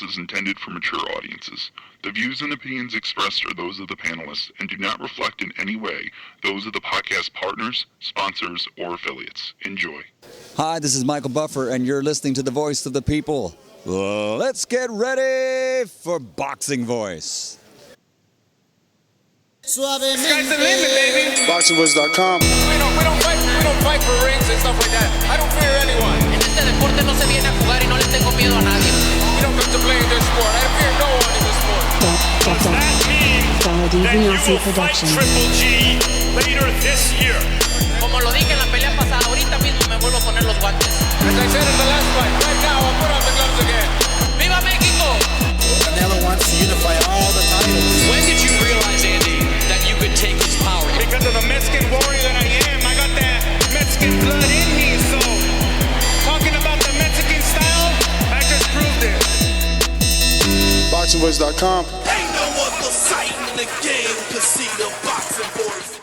is intended for mature audiences. The views and opinions expressed are those of the panelists and do not reflect in any way those of the podcast partners, sponsors, or affiliates. Enjoy. Hi, this is Michael Buffer, and you're listening to the Voice of the People. Let's get ready for Boxing Voice. Sky's the limit, baby. BoxingVoice.com. We don't fight for rings and stuff like that. I don't fear anyone. En este deporte no se viene a jugar y no le tengo miedo a nadie. We don't come to play in this sport. I fear no one in this sport. Does that mean that you will fight Triple G later this year? Como lo dije en la pelea pasada, ahorita mismo me vuelvo a poner los guantes. As I said in the last fight, right now I'll put on the gloves again. ¡Viva México! Canelo wants to unify all the titles. When did you realize, Andy, that you could take his power? Because of the Mexican warrior that I am, I got that Mexican blood in me. So, talking about the Mexican style, I just proved it. BoxingVoice.com. Ain't no other sight in the game to see the Boxing Voice.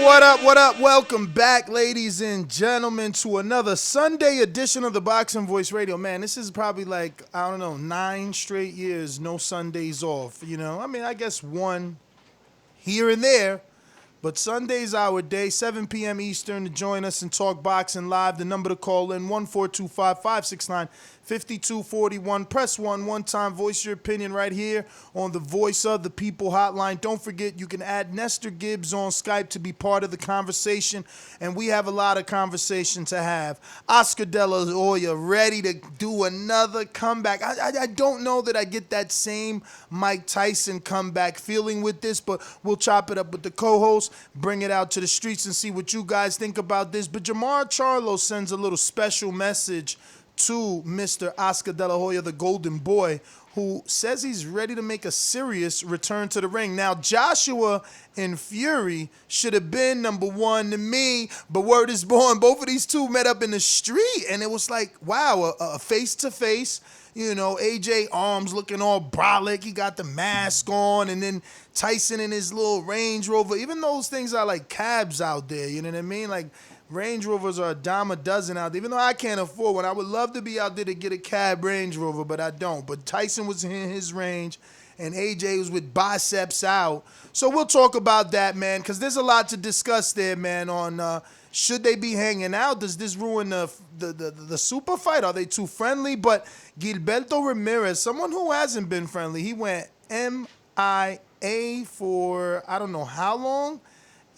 What up, what up? Welcome back, ladies and gentlemen, to another Sunday edition of the Boxing Voice Radio. Man, this is probably like, I don't know, 9 straight years, no Sundays off, you know? I mean, I guess one here and there, but Sunday's our day, 7 p.m. Eastern, to join us and talk boxing live. The number to call in, 1-425-569-5241. Press 1 one time, voice your opinion right here on the Voice of the People hotline. Don't forget, you can add Nestor Gibbs on Skype to be part of the conversation, and we have a lot of conversation to have. Oscar De La Hoya ready to do another comeback. I don't know that I get that same Mike Tyson comeback feeling with this, but we'll chop it up with the co-host, bring it out to the streets and see what you guys think about this. But Jermell Charlo sends a little special message to Mr. Oscar De La Hoya, the Golden Boy, who says he's ready to make a serious return to the ring. Now, Joshua and Fury should have been number one to me, but word is born, both of these two met up in the street, and it was like, wow, a face-to-face. You know, AJ arms looking all brolic. He got the mask on, and then Tyson in his little Range Rover. Even those things are like cabs out there, you know what I mean? Like, Range Rovers are a dime a dozen out there, even though I can't afford one. I would love to be out there to get a cab Range Rover, but I don't. But Tyson was in his range, and AJ was with biceps out. So we'll talk about that, man, because there's a lot to discuss there, man, on should they be hanging out? Does this ruin the super fight? Are they too friendly? But Gilberto Ramirez, someone who hasn't been friendly, he went MIA for I don't know how long,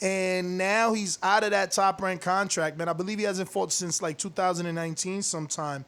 and now he's out of that top-ranked contract, man. I believe he hasn't fought since like 2019 sometime.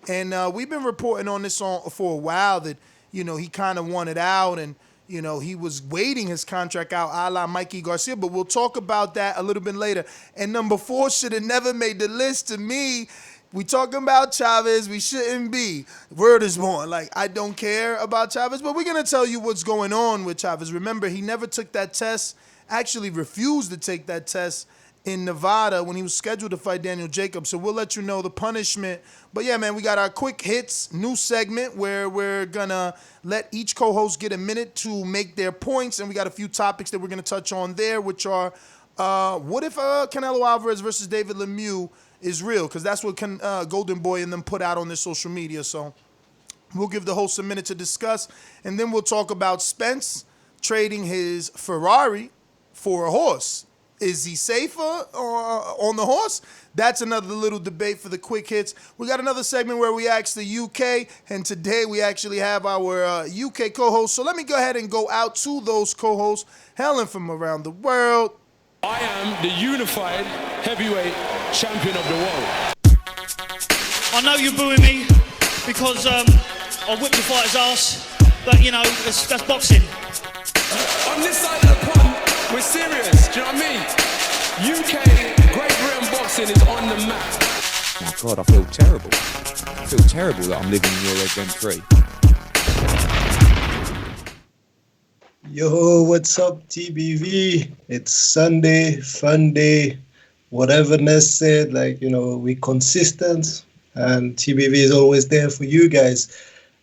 And we've been reporting on this for a while that, you know, he kind of wanted out and, you know, he was waiting his contract out a la Mikey Garcia, but we'll talk about that a little bit later. And number 4 should have never made the list to me. We talking about Chavez, we shouldn't be. Word is born. Like, I don't care about Chavez, but we're going to tell you what's going on with Chavez. Remember, he never took that test, actually refused to take that test in Nevada when he was scheduled to fight Daniel Jacobs. So we'll let you know the punishment. But yeah, man, we got our quick hits, new segment where we're going to let each co-host get a minute to make their points. And we got a few topics that we're going to touch on there, which are what if Canelo Alvarez versus David Lemieux is real? Because that's what Golden Boy and them put out on their social media. So we'll give the host a minute to discuss. And then we'll talk about Spence trading his Ferrari for a horse. Is he safer on the horse? That's another little debate for the quick hits. We got another segment where we ask the UK, and today we actually have our UK co-host. So let me go ahead and go out to those co-hosts, hailing from around the world. I am the unified heavyweight champion of the world. I know you're booing me because I whipped the fighter's ass, but you know, that's boxing. On this side of the pond, we're serious, do you know what I mean? UK, Great Britain boxing is on the map. Oh God, I feel terrible. I feel terrible that I'm living in Euro Gen 3. Yo, what's up, TBV? It's Sunday, fun day, whatever Ness said, like, you know, we consistent, and TBV is always there for you guys.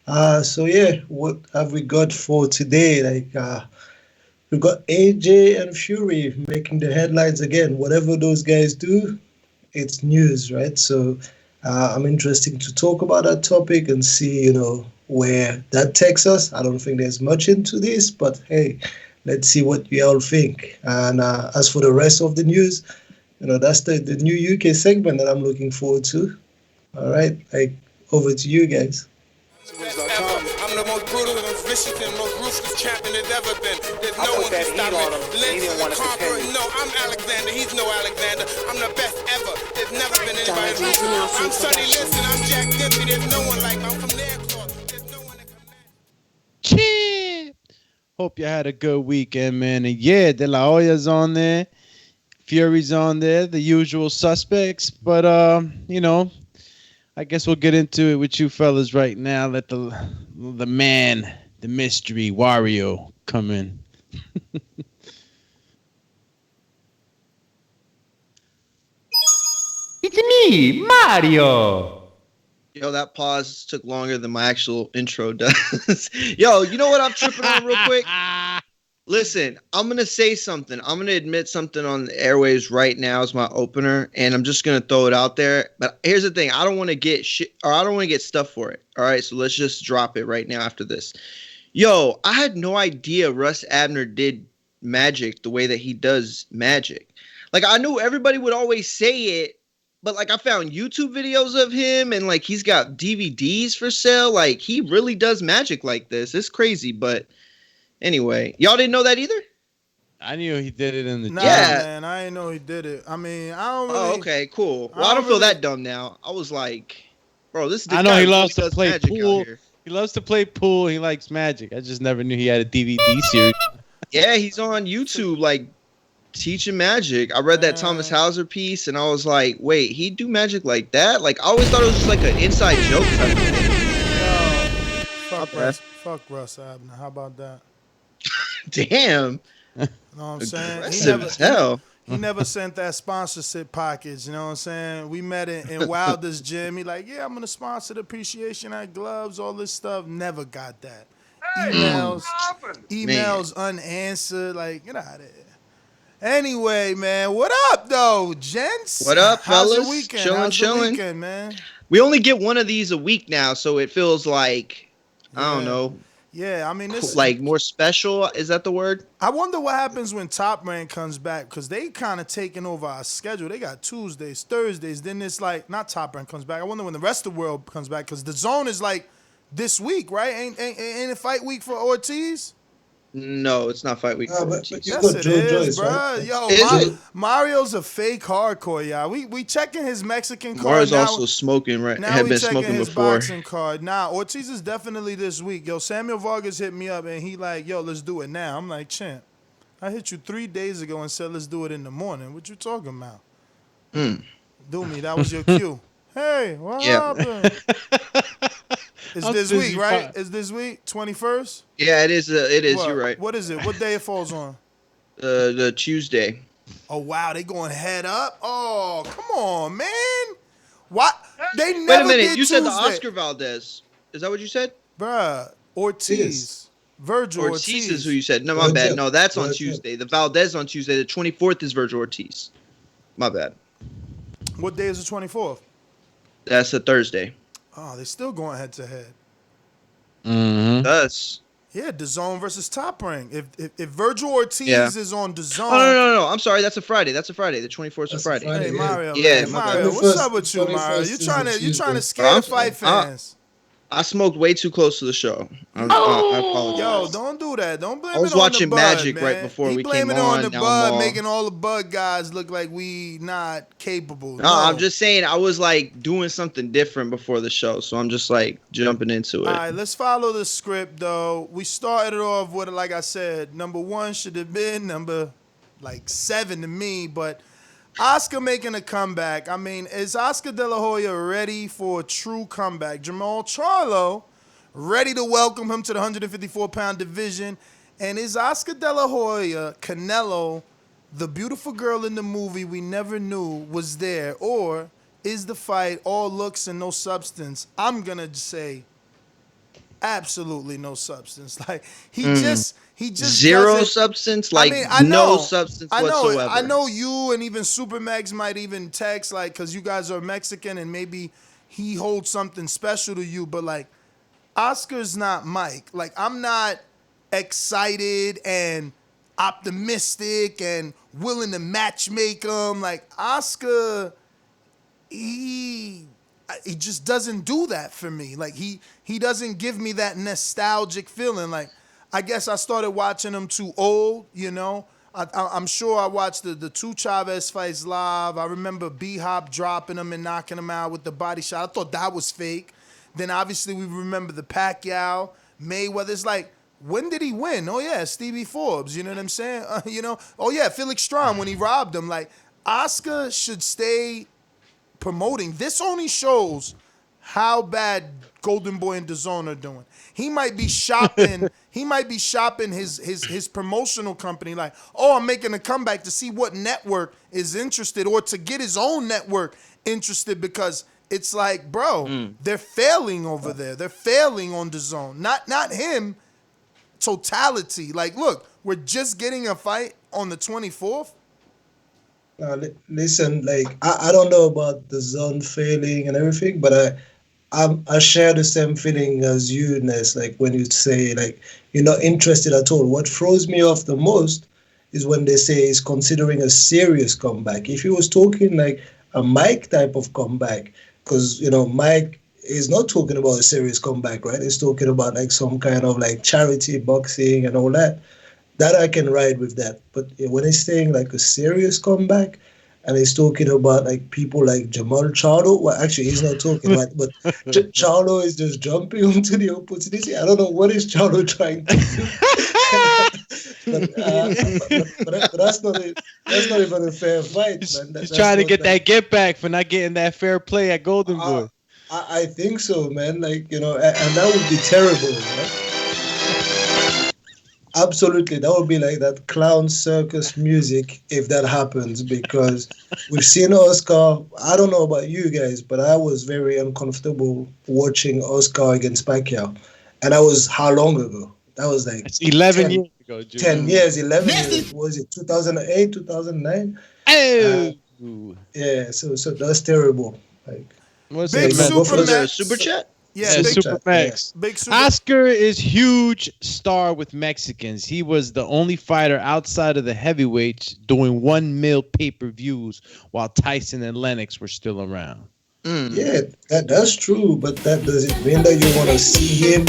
So yeah, what have we got for today? Like, we've got AJ and Fury making the headlines again. Whatever those guys do, it's news, right? So I'm interested to talk about that topic and see, where that takes us. I don't think there's much into this, but hey, let's see what you all think. And as for the rest of the news, that's the new UK segment that I'm looking forward to. All right, over to you guys. I'm the most brutal and vicious and most ruthless champion there's ever been. There's no one can stop me. Lynch is a conqueror. No, I'm Alexander. He's no Alexander. I'm the best ever. There's never been anybody like me. I'm Sonny Liston. I'm Jack Dempsey. There's no one like me. I'm from their cloth. There's no one that can Chip. Hope you had a good weekend, man. And yeah, De La Hoya's on there. Fury's on there. The usual suspects. But, I guess we'll get into it with you fellas right now. Let the man, the mystery, Wario, come in. It's me, Mario. Yo, that pause took longer than my actual intro does. Yo, you know what I'm tripping on real quick? Listen, I'm going to say something. I'm going to admit something on the airwaves right now as my opener, and I'm just going to throw it out there. But here's the thing. I don't want to get shit, or I don't want to get stuff for it. All right, so let's just drop it right now after this. Yo, I had no idea Russ Abner did magic the way that he does magic. Like, I knew everybody would always say it, but, like, I found YouTube videos of him, and, like, he's got DVDs for sale. Like, he really does magic like this. It's crazy, but... Anyway, y'all didn't know that either? I knew he did it in the gym. Man, I didn't know he did it. I mean, I don't really... Oh, okay, cool. Well, I don't feel that dumb now. I was like, bro, this I know he loves to play pool. He loves to play pool. He likes magic. I just never knew he had a DVD series. Yeah, he's on YouTube, like, teaching magic. I read that Thomas Hauser piece, and I was like, wait, he do magic like that? Like, I always thought it was just like an inside joke type of thing. Fuck Russ Abner. How about that? Damn. You know what I'm saying? He never sent that sponsorship package. You know what I'm saying? We met in Wilder's gym. He like, yeah, I'm going to sponsor the appreciation at gloves, all this stuff. Never got that. Emails unanswered. Like, get out of here. Anyway, man, what up, though, gents? What up, fellas? How's the weekend? How's the weekend, man? We only get one of these a week now, so it feels like, I don't know. Yeah, I mean, this like more special. Is that the word? I wonder what happens when Top Rank comes back, because they kind of taking over our schedule. They got Tuesdays, Thursdays. Then it's like not Top Rank comes back. I wonder when the rest of the world comes back, because the Zone is like this week, right? Ain't it fight week for Ortiz? No, it's not fight week. But yes, it is, bro. Right? Yo, Mario's a fake hardcore, y'all. We checking his Mexican card. Mario's now. Also smoking, right? Now Had we been checking smoking his before. boxing card. Nah, Ortiz is definitely this week. Yo, Samuel Vargas hit me up and he like, yo, let's do it now. I'm like, champ, I hit you 3 days ago and said let's do it in the morning. What you talking about? Do me. That was your cue. Hey, what happened? It's this week, right? It's this week, 21st? Yeah, it is. It is. What? You're right. What is it? What day it falls on? The Tuesday. Oh, wow. They going head up? Oh, come on, man. What? They never Wait a minute. did You said the Tuesday. Oscar Valdez. Is that what you said? Bruh, Ortiz. Virgil Ortiz. Is who you said. No, my bad. No, that's on Tuesday. The Valdez on Tuesday. The 24th is Virgil Ortiz. My bad. What day is the 24th? That's a Thursday. Oh, they're still going head to head. Mm-hmm. That's Yeah, DAZN versus Top Rank. If Virgil Ortiz is on DAZN. Oh, no. I'm sorry. That's a Friday. The 24th is a Friday. Hey, Mario. Yeah, Mario, what's up with you, Mario? You trying to scare the fight fans? I smoked way too close to the show. I apologize. Yo, don't do that. Don't blame it on the bud. I was watching Magic man. right before we came on. Blaming it on the bud, making all the bud guys look like we not capable. No, I'm just saying I was like doing something different before the show, so I'm just like jumping into it. All right, let's follow the script though. We started off with, like I said, number 1 should have been number 7 to me, but Oscar making a comeback. I mean, is Oscar De La Hoya ready for a true comeback? Jermell Charlo ready to welcome him to the 154-pound division. And is Oscar De La Hoya, Canelo, the beautiful girl in the movie we never knew was there? Or is the fight all looks and no substance? I'm going to say absolutely no substance. Like, he just zero substance, like no substance whatsoever. I know you and even Supermax might even text, like, because you guys are Mexican and maybe he holds something special to you, but like Oscar's not Mike. Like I'm not excited and optimistic and willing to matchmake him. Like Oscar, he just doesn't do that for me. Like he doesn't give me that nostalgic feeling. Like I guess I started watching him too old, you know. I'm sure I watched the two Chavez fights live. I remember B-Hop dropping him and knocking him out with the body shot. I thought that was fake. Then obviously we remember the Pacquiao, Mayweather. It's like, when did he win? Oh yeah, Stevie Forbes. You know what I'm saying? You know. Oh yeah, Felix Strahm when he robbed him. Like Oscar should stay promoting. This only shows how bad Golden Boy and DAZN are doing. He might be shopping. He might be shopping his promotional company. Like, oh, I'm making a comeback to see what network is interested, or to get his own network interested, because it's like, bro, they're failing over there. They're failing on DAZN. Not him. Totality. Like, look, we're just getting a fight on the 24th. Listen, like I don't know about the zone failing and everything, but I share the same feeling as you, Ness. Like when you say like you're not interested at all. What throws me off the most is when they say he's considering a serious comeback. If he was talking like a Mike type of comeback, because you know Mike is not talking about a serious comeback, right? He's talking about like some kind of like charity boxing and all that. That I can ride with that. But when he's saying like a serious comeback, and he's talking about like people like Jermell Charlo, well, actually he's not talking about, but Charlo is just jumping onto the opportunity. I don't know what is Charlo trying to do. but that's not even a fair fight, man. He's trying to get that get back for not getting that fair play at Golden Boy. I think so, man. Like, you know, and that would be terrible, right? Absolutely, that would be like that clown circus music if that happens, because we've seen Oscar. I don't know about you guys, but I was very uncomfortable watching Oscar against Pacquiao. And that was how long ago? That was like 11 years ago. 10 years, 11 years. Was it 2008, 2009? Oh. Yeah, so that's terrible. Like, what's Big Super Super Chat? Yeah, Super Max. Big Super. Oscar is huge star with Mexicans. He was the only fighter outside of the heavyweights doing 1 mil pay-per-views while Tyson and Lennox were still around. Yeah, that's true, but that doesn't mean that you want to see him.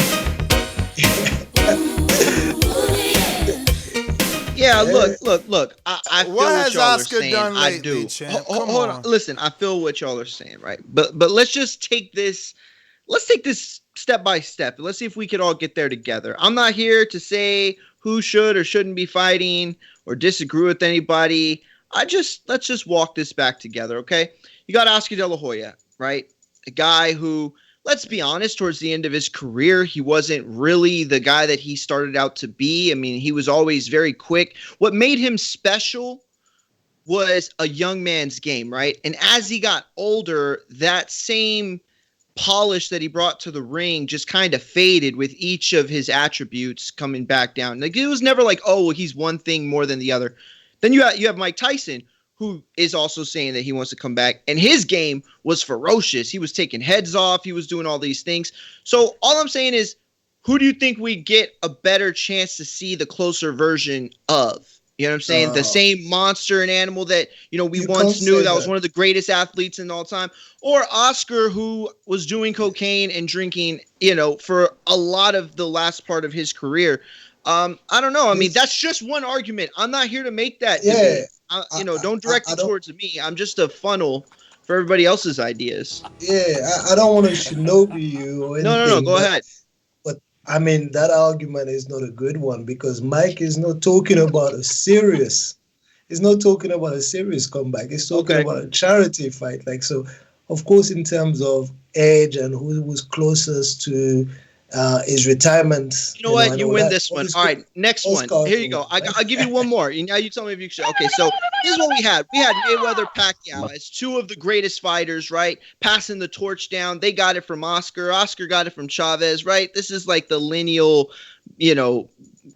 Yeah, look. I feel what what has y'all Oscar are saying. done lately, I do. champ? Hold on. Listen, I feel what y'all are saying, right? But let's just take this. Let's take this step by step. Let's see if we could all get there together. I'm not here to say who should or shouldn't be fighting or disagree with anybody. Let's just walk this back together, okay? You got Oscar De La Hoya, right? A guy who, let's be honest, towards the end of his career, he wasn't really the guy that he started out to be. I mean, he was always very quick. What made him special was a young man's game, right? And as he got older, that same polish that he brought to the ring just kind of faded with each of his attributes coming back down. Like it was never like, oh, well, he's one thing more than the other. Then you have Mike Tyson, who is also saying that he wants to come back, and his game was ferocious. He was taking heads off. He was doing all these things. So all I'm saying is, who do you think we get a better chance to see the closer version of? You know what I'm saying? The same monster and animal that, you know, we once knew that was one of the greatest athletes in all time. Or Oscar, who was doing cocaine and drinking, you know, for a lot of the last part of his career. I don't know. I mean, that's just one argument. I'm not here to make that. Yeah. You know, don't direct it towards me. I'm just a funnel for everybody else's ideas. Yeah, I don't want to shinobi you or anything. No. Go ahead. I mean, that argument is not a good one, because Mike is not talking about a serious. He's not talking about a serious comeback. He's talking about a charity fight. Like, so, of course, in terms of age and who was closest to his retirement. You know what? You win this one. All right, next one. Here you go. I'll give you one more. Now you tell me if you should. Okay, so this is what we had. We had Mayweather, Pacquiao as two of the greatest fighters, right? Passing the torch down. They got it from Oscar. Oscar got it from Chavez, right? This is like the lineal, you know,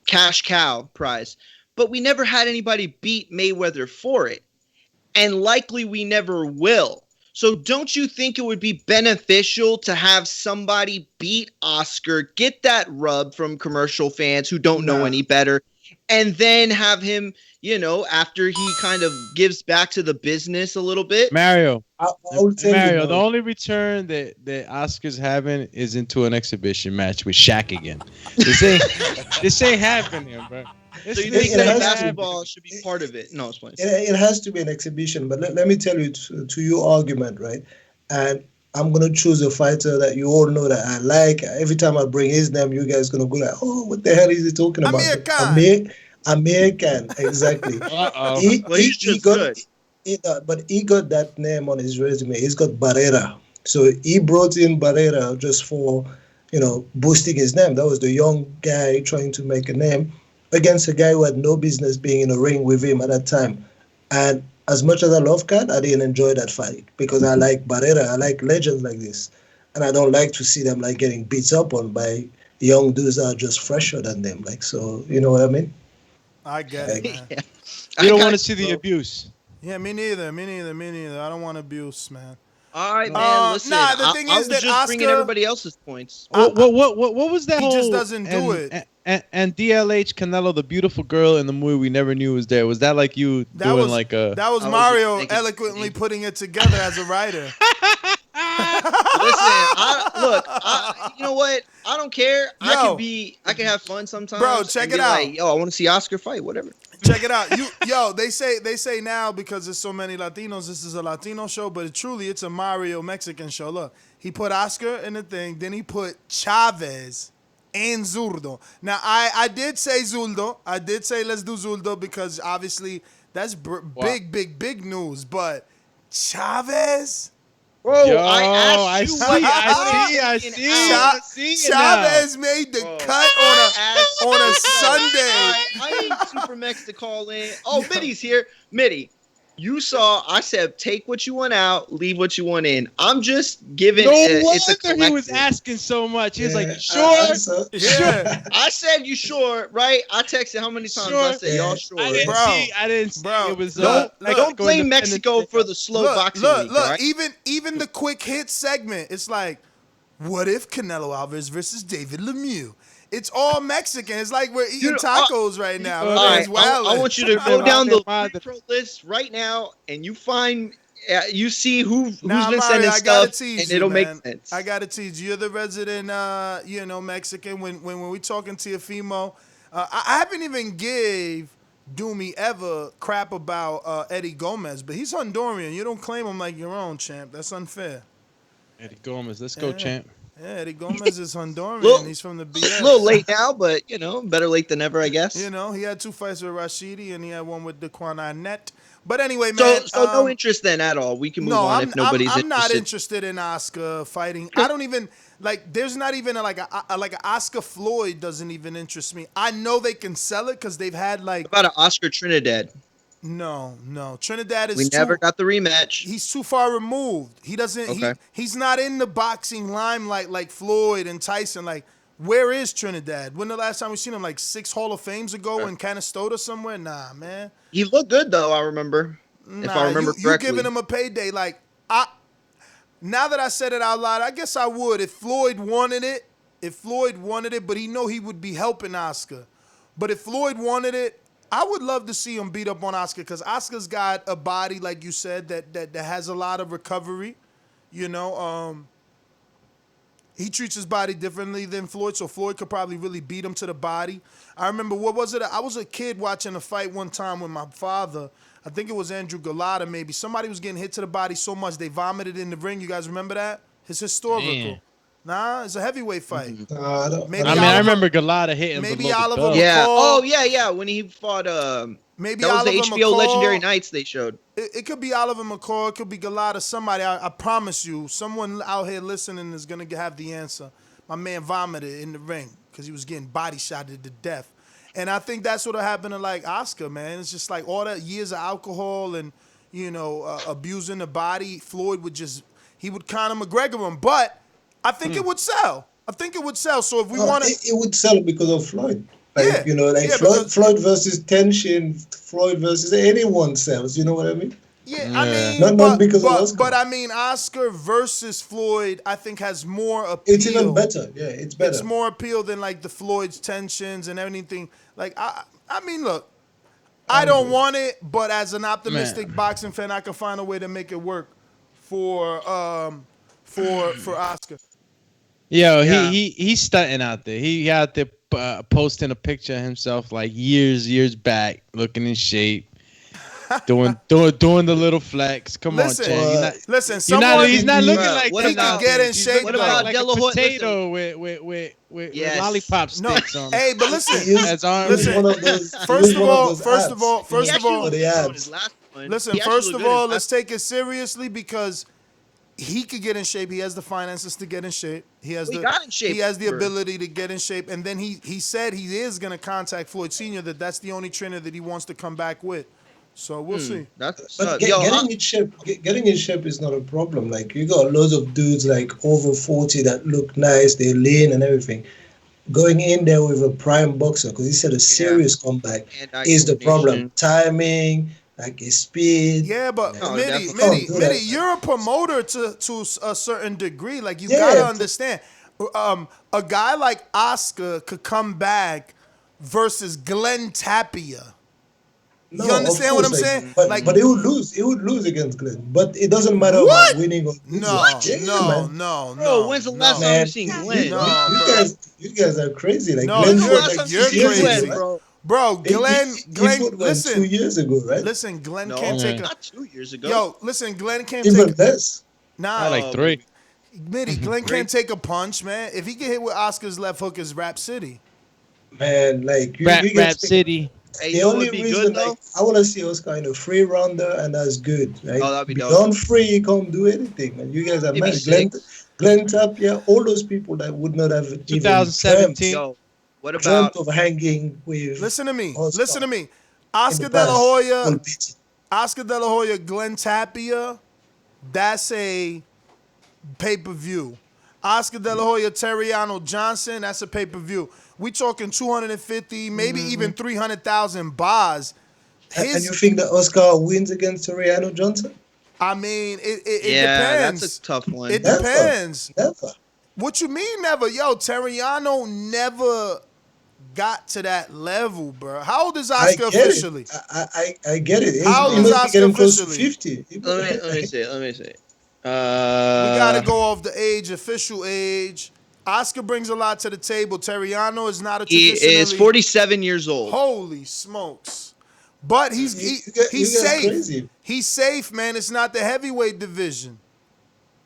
cash cow prize. But we never had anybody beat Mayweather for it. And likely we never will. So don't you think it would be beneficial to have somebody beat Oscar, get that rub from commercial fans who don't know any better, and then have him, you know, after he kind of gives back to the business a little bit? Mario, Mario, the only return that Oscar's having is into an exhibition match with Shaq again. This ain't happening, bro. So you think that basketball should be part of it? No, it's fine. It has to be an exhibition, but let me tell you to your argument, right? And I'm gonna choose a fighter that you all know that I like. Every time I bring his name, you guys gonna go like, "Oh, what the hell is he talking about?" Amir Khan, exactly. He got but he got that name on his resume. He's got Barrera, so he brought in Barrera just for, you know, boosting his name. That was the young guy trying to make a name against a guy who had no business being in a ring with him at that time. And as much as I love Khan, I didn't enjoy that fight because I like Barrera. I like legends like this. And I don't like to see them like getting beat up on by young dudes that are just fresher than them. Like, so, you know what I mean? I get it, man. Yeah. You don't want to see the abuse. Yeah, me neither. I don't want abuse, man. All right, man. Listen, the thing is that just Oscar, bringing everybody else's points. What was that? He just doesn't do it. And DLH-Canelo, the beautiful girl in the movie we never knew was there. Was that like you doing like a? That was Mario eloquently putting it together as a writer. Listen, you know what? I don't care. I can have fun sometimes. Bro, check it out. Like, yo, I want to see Oscar fight. Whatever. Check it out. They say now because there's so many Latinos, this is a Latino show, but it's a Mario Mexican show. Look, he put Oscar in the thing, then he put Chavez and Zurdo. Now, I did say Zurdo. I did say let's do Zurdo because obviously that's big news. But Chavez? Bro, Yo, I see. Chavez made the cut on a Sunday. I need Super Mex to call in. Oh, Mitty's here. Mitty, you saw, I said, take what you want out, leave what you want in. I'm just giving it's a collective. He was asking so much. He was like, sure? Sure. I said, you sure, right? I texted how many times I said, y'all sure. I didn't see. Bro, it was, don't blame Mexico for the slow boxing league, right? Even the quick hit segment, it's like, what if Canelo Alvarez versus David Lemieux? It's all Mexican. It's like we're eating tacos right now. All right, I want you to go down the pro list right now, and you find, you see who's been sending stuff, and it'll make sense. I gotta tease you. You're the resident, Mexican. When we talking to Teofimo, I haven't even gave Doomy ever crap about Eddie Gomez, but he's Honduran. You don't claim him like your own, champ. That's unfair. Eddie Gomez, let's go, champ. Yeah, Eddie Gomez is Honduran. He's from the BS. A little late now, but, better late than never, I guess. He had 2 fights with Rashidi, and he had one with Daquan Arnett. But anyway, man. So no interest then at all. We can move on if nobody's interested. I'm not interested in Oscar fighting. I don't even, there's not even like an Oscar Floyd doesn't even interest me. I know they can sell it because they've had What about an Oscar Trinidad? No. Trinidad is. We never got the rematch. He's too far removed. He doesn't. Okay. He's not in the boxing limelight like Floyd and Tyson. Like, where is Trinidad? When the last time we seen him? Like 6 Hall of Fames ago in Canastota somewhere? Nah, man. He looked good though. I remember. If I remember correctly, you giving him a payday. Like, now that I said it out loud, I guess I would if Floyd wanted it. But he know he would be helping Oscar. But if Floyd wanted it, I would love to see him beat up on Oscar because Oscar's got a body, like you said, that has a lot of recovery. He treats his body differently than Floyd, so Floyd could probably really beat him to the body. I remember, what was it? I was a kid watching a fight one time with my father. I think it was Andrew Galata, maybe. Somebody was getting hit to the body so much they vomited in the ring. You guys remember that? It's historical. Man. Nah, it's a heavyweight fight. I remember Galata hitting. Maybe Oliver. Yeah. Oh yeah. When he fought. Maybe that was Oliver the HBO McCall. Legendary Nights they showed. It could be Oliver McCall. It could be Galata. Somebody. I promise you, someone out here listening is gonna have the answer. My man vomited in the ring because he was getting body shotted to death, and I think that's what'll happen to Oscar, man. It's just like all that years of alcohol and abusing the body. Floyd would Conor McGregor him, but I think it would sell. So if we want to, it would sell because of Floyd. Floyd versus Tension, Floyd versus anyone sells. You know what I mean? Yeah, I mean, not because of Oscar. but I mean, Oscar versus Floyd, I think has more appeal. It's even better. Yeah, it's better. It's more appeal than like the Floyd's tensions and everything. Like I mean, look, I don't want it, but as an optimistic boxing fan, I can find a way to make it work for Oscar. Yo, he's stunting out there. He out there posting a picture of himself like years back, looking in shape. doing the little flex. Come on, Jay. He's not looking like he could get in shape. What about like a potato with lollipop sticks on. Hey, but listen. First of all, listen. First of all, let's take it seriously because he could get in shape. He has the finances to get in shape. He has the ability to get in shape. And then he said he is going to contact Floyd Sr. That's the only trainer that he wants to come back with. So we'll see. Getting in shape is not a problem. Like you got loads of dudes like over 40 that look nice, they're lean and everything. Going in there with a prime boxer, because he said a serious comeback is the problem. Timing, like his speed. Yeah, but Mitty, you're a promoter to a certain degree. Like you gotta understand, a guy like Oscar could come back versus Glenn Tapia. No, you understand what I'm saying? But he would lose. He would lose against Glenn. But it doesn't matter about winning or losing. No. Bro, when's the last time you've seen Glenn? You guys are crazy. Like Glenn you're crazy, bro. Glenn, listen. 2 years ago, right? Listen, Glenn can't take not 2 years ago. Yo, listen, Glenn can't even take less. Nah, like 3. Mitty, Glenn can't take a punch, man. If he get hit with Oscar's left hook, is Rap City. Man, like Rap City. Hey, the only reason I want to see Oscar in a free rounder, and that's good. Right? Oh, that'd be dope. Beyond free, you can't do anything, man. You guys are mad. Glenn Tapia, all those people that would not have 2017. Yo, what about of hanging with? Listen to me. Oscar. Listen to me. Oscar De La Hoya, Glenn Tapia. That's a pay-per-view. Oscar De La Hoya, Terriano Johnson. That's a pay-per-view. We talking 250, maybe even 300,000 bars. And you think that Oscar wins against Terriano Johnson? I mean, it depends. That's a tough one. It depends. Never. What you mean never? Yo, Terriano never got to that level, bro. How old is Oscar officially? I get it. How old is Oscar officially? 50. Let me see. We gotta go off the age, official age. Oscar brings a lot to the table. Terriano is not a traditionally... He is 47 years old. Holy smokes. But he's safe. Crazy. He's safe, man. It's not the heavyweight division.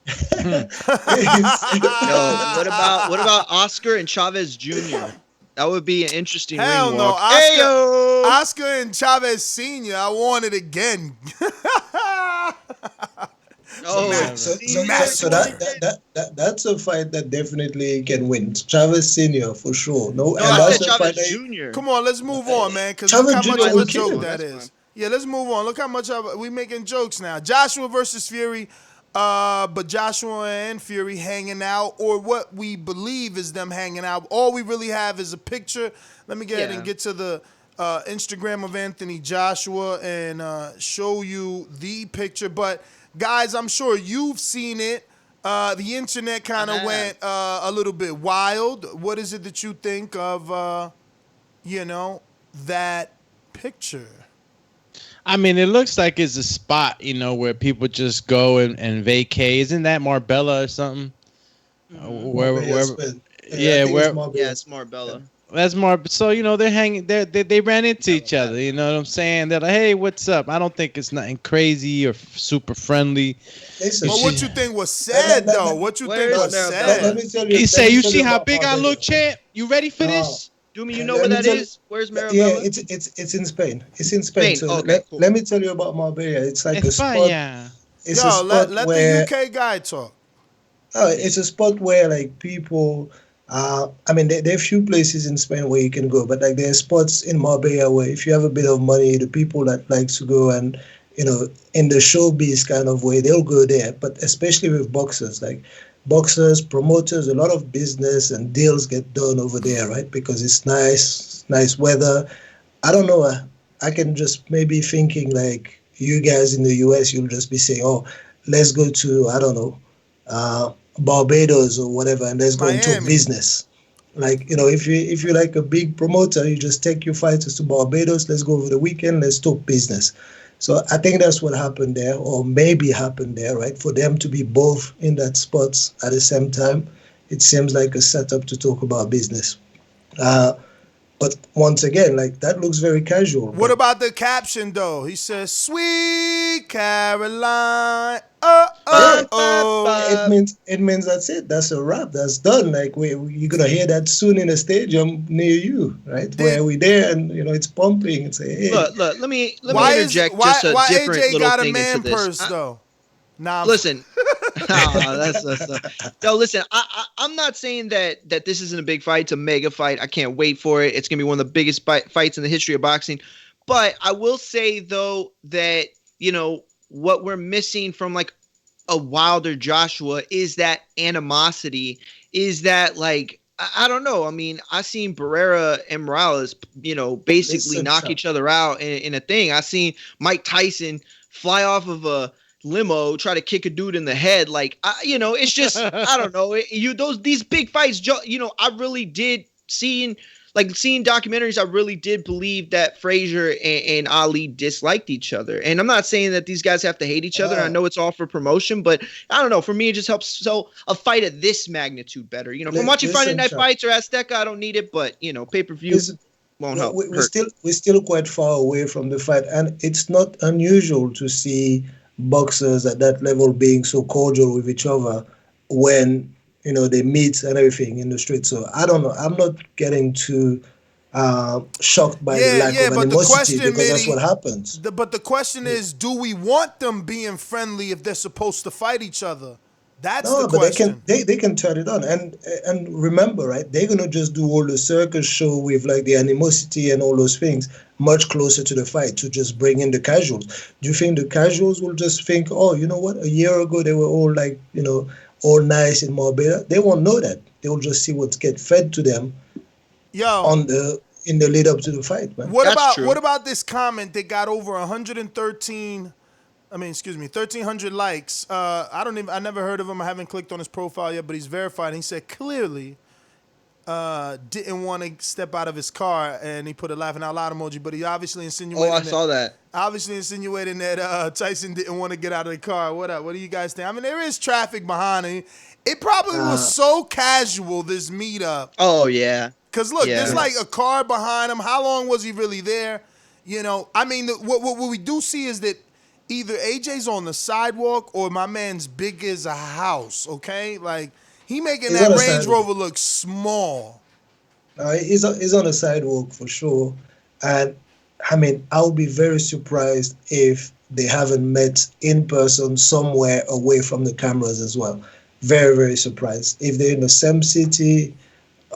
Yo, what about Oscar and Chavez Jr.? That would be an interesting ring walk. Oscar and Chavez Sr. I want it again. So that's a fight that definitely can win. Chavez Sr. for sure. I said Chavez Jr. Come on, let's move on, man. Because look how much of a joke that is. Yeah, let's move on. Look how much we making jokes now. Joshua versus Fury. But Joshua and Fury hanging out, or what we believe is them hanging out. All we really have is a picture. Let me get ahead and get to the Instagram of Anthony Joshua and show you the picture. But guys, I'm sure you've seen it. The internet kind of went a little bit wild. What is it that you think of, that picture? I mean, it looks like it's a spot, where people just go and vacay. Isn't that Marbella or something? It's Marbella. That's more. So they're hanging. They ran into each other. You know what I'm saying? They're like, hey, what's up? I don't think it's nothing crazy or super friendly. But what you think was said though? What you think was said? Let me tell you. He say, you see how big I look, champ? You ready for this? Dumi, you know where that is? Where's Marbella? Yeah, it's in Spain. It's in Spain. So cool. Let me tell you about Marbella. It's like a spot. It's a spot let where the UK guy talk. It's a spot where like people. There are few places in Spain where you can go, but like there are spots in Marbella where if you have a bit of money, the people that like to go and in the showbiz kind of way, they'll go there. But especially with boxers, like boxers, promoters, a lot of business and deals get done over there, right? Because it's nice weather. I don't know. I can just maybe thinking like, you guys in the US, you'll just be saying, oh, let's go to, I don't know, Barbados or whatever, and let's go and talk business. Like, if you're like a big promoter, you just take your fighters to Barbados, let's go over the weekend, let's talk business. So I think that's what happened there, or maybe happened there, right? For them to be both in that spot at the same time, it seems like a setup to talk about business. But once again, like, that looks very casual. What about the caption, though? He says, "Sweet Caroline." It means that's it. That's a wrap. That's done. Like, you're gonna hear that soon in a stadium near you, right? Where we there, and it's pumping. It's hey. Look. Let me interject just a different AJ little got thing a man into this. purse, though? Nah, listen. No, listen. I'm not saying that this isn't a big fight. It's a mega fight. I can't wait for it. It's gonna be one of the biggest fights in the history of boxing. But I will say though that what we're missing from like a Wilder Joshua is that animosity. Is that like I don't know. I mean, I seen Barrera and Morales, basically knock each other out in a thing. I seen Mike Tyson fly off of a limo, try to kick a dude in the head. Like, it's just, I don't know. These big fights, I really did seeing documentaries. I really did believe that Frazier and Ali disliked each other. And I'm not saying that these guys have to hate each other. I know it's all for promotion, but I don't know. For me, it just helps sell a fight of this magnitude better. From watching Friday Night Fights or Azteca, I don't need it, but pay-per-view won't help. We're still quite far away from the fight, and it's not unusual to see boxers at that level being so cordial with each other when they meet and everything in the street. So I don't know. I'm not getting too shocked by the lack of animosity because that's what happens. But the question is, do we want them being friendly if they're supposed to fight each other? That's the question. But they can turn it on, and remember, right? They're gonna just do all the circus show with like the animosity and all those things much closer to the fight to just bring in the casuals. Do you think the casuals will just think, oh, you know what? A year ago they were all like, all nice in Marbella. They won't know that. They will just see what's get fed to them. In the lead up to the fight, man. What about this comment that got over 1,300 likes. I never heard of him. I haven't clicked on his profile yet, but he's verified. He said clearly didn't want to step out of his car, and he put a laughing out loud emoji, but he obviously insinuated saw that. Obviously insinuating that Tyson didn't want to get out of the car. What do you guys think? I mean, there is traffic behind him. It probably was so casual, this meetup. Oh, yeah. Because, look, there's like a car behind him. How long was he really there? I mean, what we do see is that either AJ's on the sidewalk or my man's big as a house, okay? Like, he's that Range Rover look small. He's on the sidewalk for sure. And, I mean, I'll be very surprised if they haven't met in person somewhere away from the cameras as well. Very, very surprised. If they're in the same city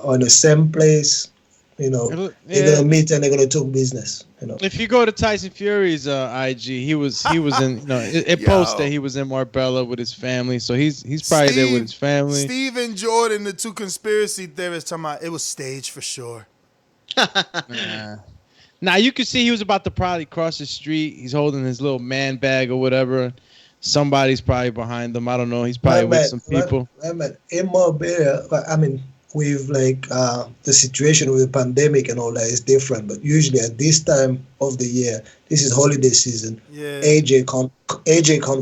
or in the same place, they're going to meet and they're going to talk business. If you go to Tyson Fury's IG, he was in. It posts that he was in Marbella with his family, so he's probably there with his family. Steve and Jordan, the two conspiracy theorists, talking about it was staged for sure. Now you can see he was about to probably cross the street. He's holding his little man bag or whatever. Somebody's probably behind him. I don't know. He's probably with some people. In Marbella, I mean, with like the situation with the pandemic and all that is different, but usually at this time of the year, this is holiday season. Yeah. AJ can't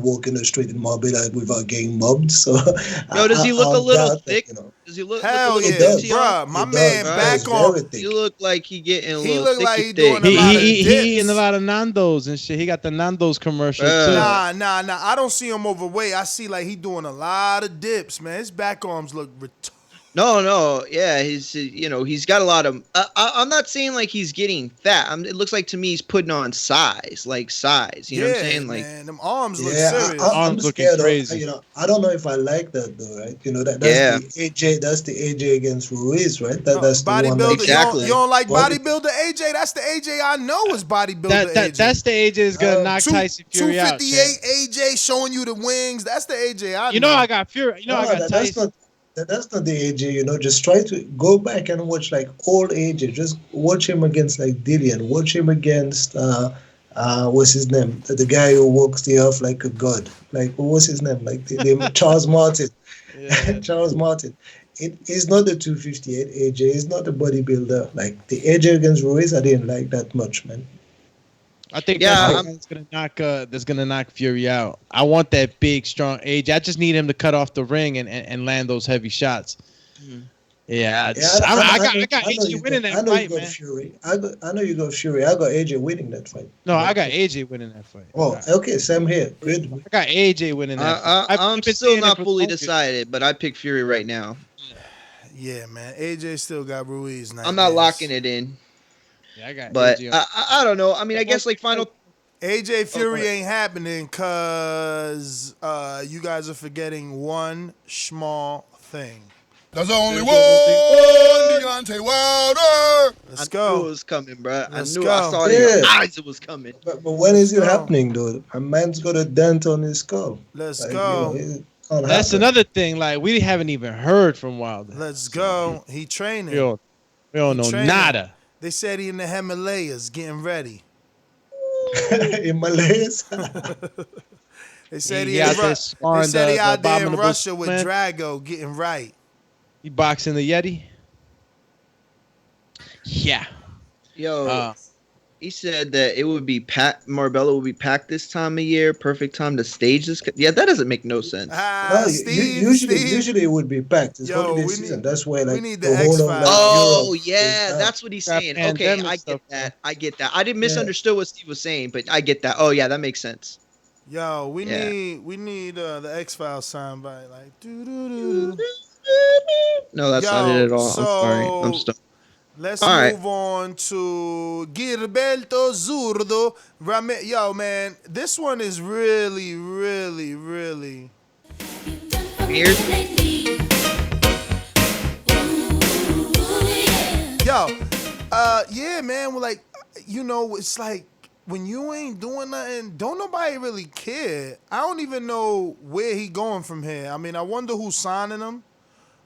walk in the street in Marbella without getting mobbed. So does he look a little thick? Does he look? Hell look a yeah, little bro. My man back on. He look like he getting a little. He look like he thick. doing a lot of dips. He eating a lot of Nando's and shit. He got the Nando's commercial too. Nah. I don't see him overweight. I see like he doing a lot of dips, man. His back arms look retarded. No, yeah, he's got a lot of. I'm not saying like he's getting fat. It looks like to me he's putting on size. You know what I'm saying? Like, man, them arms look serious. Arms looking crazy. I don't know if I like that though, right? That's the AJ. That's the AJ against Ruiz, right? That's the one. Exactly. You don't like bodybuilder AJ? That's the AJ I know is bodybuilder AJ. That's the AJ that's gonna knock Tyson Fury out. 258 AJ showing you the wings. That's the AJ I know. You know I got Fury. I got Tyson. That's not the AJ, just try to go back and watch like old AJ. Just watch him against like Dillian. Watch him against what's his name? The guy who walks the earth like a god. Like, what was his name? Like Charles Martin. Yeah. Charles Martin. He's not the 258 AJ. He's not the bodybuilder. Like the AJ against Ruiz, I didn't like that much, man. I think that's gonna knock Fury out. I want that big, strong AJ. I just need him to cut off the ring and land those heavy shots. Mm-hmm. Yeah, I got AJ winning that fight, man. Fury. I know you got Fury. I got AJ winning that fight. No, I got AJ winning that fight. Oh, okay, same here. Good. I got AJ winning that fight. I'm still not fully decided, but I pick Fury right now. Yeah, man. AJ still got Ruiz. I'm not locking it in. Yeah, I got but AJ. I don't know. I mean, I guess like final. AJ Fury ain't happening because you guys are forgetting one small thing. There's only one Deontay Wilder. Let's go. I knew it was coming, bro. I saw Yeah. it in your eyes it was coming. But when is it happening, though? A man's got a dent on his skull. Let's go. That's another thing. Like, we haven't even heard from Wilder. Let's go. He training. We don't know nada. They said he in the Himalayas getting ready. Himalayas? They said he out there in Russia with Drago getting right. He boxing the Yeti? Yeah. Yo, he said that it would be packed. Marbella would be packed this time of year. Perfect time to stage this. Yeah, that doesn't make no sense. Usually it would be packed. It's holiday season. That's why like the whole of Oh Europe yeah, that's what he's saying. Okay, I get that. I get that. I didn't misunderstood what Steve was saying, but I get that. Oh yeah, that makes sense. Yo, we need the X-Files soundbite like doo doo doo. No, that's not it at all. I'm sorry. I'm stuck. Let's move on to Gilberto Zurdo Ramirez. Yo, man, this one is really, really, really weird. Yo, yeah, man. Like, you know, it's like when you ain't doing nothing, don't nobody really care. I don't even know where he going from here. I mean, I wonder who's signing him.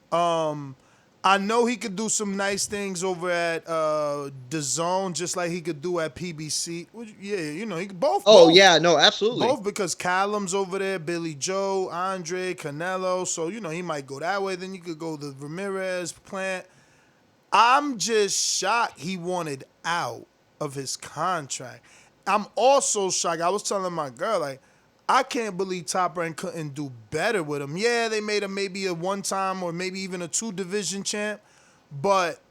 I know he could do some nice things over at DAZN, just like he could do at PBC. Yeah, you know, he could both. Oh, yeah, no, absolutely. Both because Callum's over there, Billy Joe, Andre, Canelo. So, you know, he might go that way. Then you could go the Ramirez plant. I'm just shocked he wanted out of his contract. I'm also shocked. I was telling my girl, like, I can't believe Top Rank couldn't do better with him. Yeah, they made him maybe a one-time or maybe even a two-division champ, but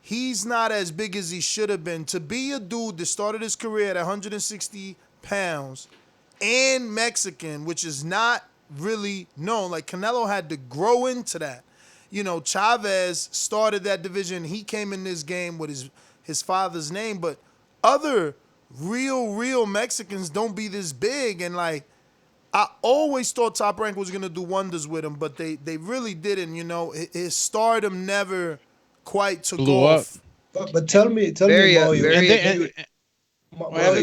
he's not as big as he should have been. To be a dude that started his career at 160 pounds and Mexican, which is not really known. Like, Canelo had to grow into that. You know, Chavez started that division. He came in this game with his father's name, but other real Mexicans don't be this big. And, like, I always thought Top Rank was going to do wonders with him, but they really didn't, you know. His stardom never quite took off. But tell me, Mario,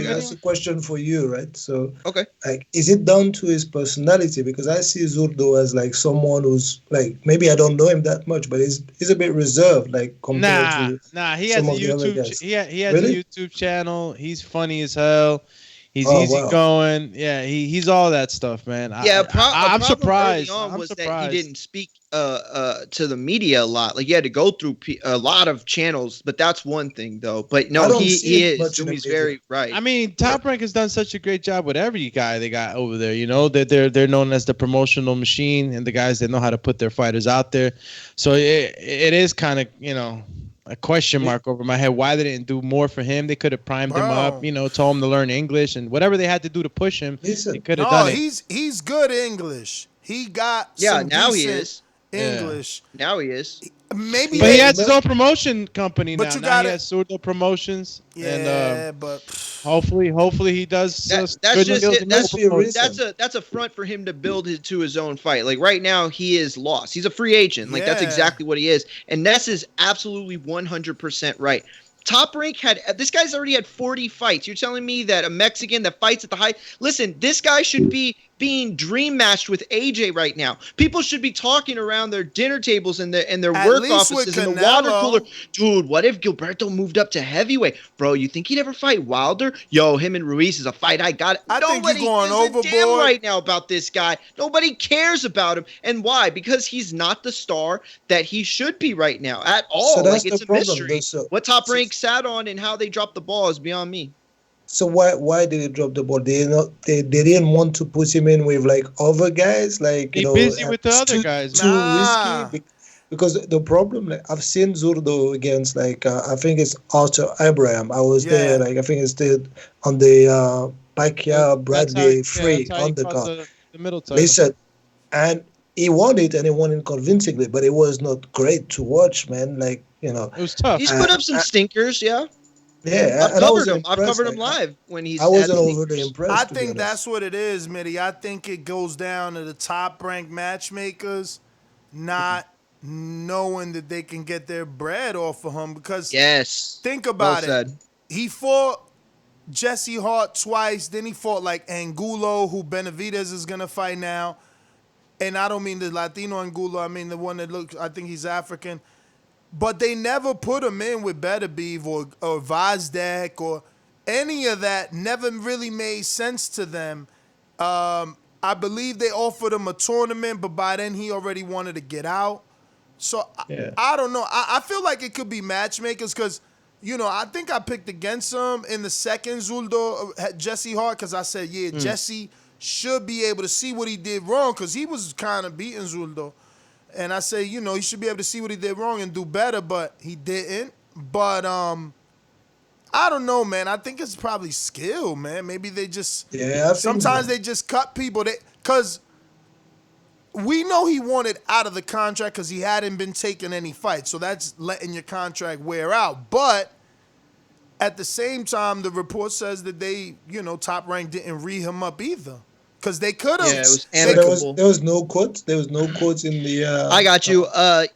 that's a question for you, right? So, okay, like, is it down to his personality? Because I see Zurdo as like someone who's like, maybe I don't know him that much, but he's a bit reserved, like compared to he has a YouTube. He has a YouTube channel. He's funny as hell. He's easygoing. Yeah, he's all that stuff, man. I'm surprised. That he didn't speak to the media a lot. Like, he had to go through a lot of channels, but that's one thing, though. But no, he's very right. I mean, Top Rank has done such a great job with every guy they got over there. You know, they're known as the promotional machine and the guys that know how to put their fighters out there. So it is kind of, you know, a question mark over my head. Why they didn't do more for him? They could have primed him up, you know, told him to learn English and whatever they had to do to push him. They could have done it. He's good English. He got some now he is English. Yeah. Now he is. Maybe, but he has his own promotion company but now. He has Zurdo Promotions. Yeah, and, but hopefully he does. That's a front for him to build to his own fight. Like, right now, he is lost. He's a free agent. Like, that's exactly what he is. And Ness is absolutely 100% right. Top Rank this guy's already had 40 fights. You're telling me that a Mexican that fights at the high... Listen, this guy should be being dream matched with AJ right now. People should be talking around their dinner tables and their work offices and the water cooler. Dude, what if Gilberto moved up to heavyweight? Bro, you think he'd ever fight Wilder? Yo, him and Ruiz is a fight I got. Nobody gives a damn right now about this guy. Nobody cares about him. And why? Because he's not the star that he should be right now at all. So that's it's the a problem, mystery. What Top Rank sat on and how they dropped the ball is beyond me. So why did he drop the ball? They didn't want to put him in with like other guys, like busy with the other guys. Too risky. Because the problem, like, I've seen Zurdo against like I think it's Arthur Abraham. I was there, like I think it's on the Pacquiao Bradley Free undercard. The middle title. They said, and he won it, and he won it convincingly, but it was not great to watch, man. Like it was tough. He's put up some stinkers, yeah. Yeah, I've covered him live when he's. I wasn't overly impressed. I think that's what it is, Mitty. I think it goes down to the top-ranked matchmakers not knowing that they can get their bread off of him. Because think about it. He fought Jesse Hart twice. Then he fought like Angulo, who Benavidez is gonna fight now. And I don't mean the Latino Angulo. I mean the one that looks. I think he's African. But they never put him in with Beterbiev or Vazdek or any of that. Never really made sense to them. I believe they offered him a tournament, but by then he already wanted to get out. So I don't know. I feel like it could be matchmakers because, I think I picked against him in the second Zurdo, Jesse Hart, because I said, Jesse should be able to see what he did wrong because he was kind of beating Zurdo. And I say, he should be able to see what he did wrong and do better, but he didn't. But I don't know, man. I think it's probably skill, man. Maybe they just sometimes they just cut people because we know he wanted out of the contract because he hadn't been taking any fights. So that's letting your contract wear out. But at the same time, the report says that they, Top Rank didn't re him up either. Because they could have. Yeah, it was amicable. There was no quotes. There was no quotes in the. I got you.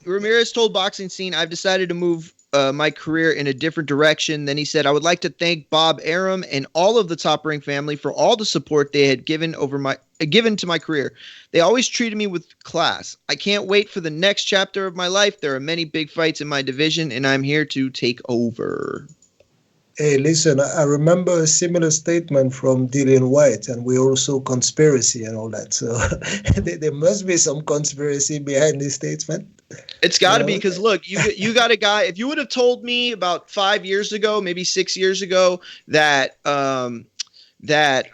Ramirez told Boxing Scene, "I've decided to move my career in a different direction." Then he said, "I would like to thank Bob Arum and all of the Top Rank family for all the support they had given to my career. They always treated me with class. I can't wait for the next chapter of my life. There are many big fights in my division, and I'm here to take over." Hey, listen, I remember a similar statement from Dillian White, and we also conspiracy and all that. So there must be some conspiracy behind this statement. It's got to be because, look, you got a guy. If you would have told me about 5 years ago, maybe 6 years ago, that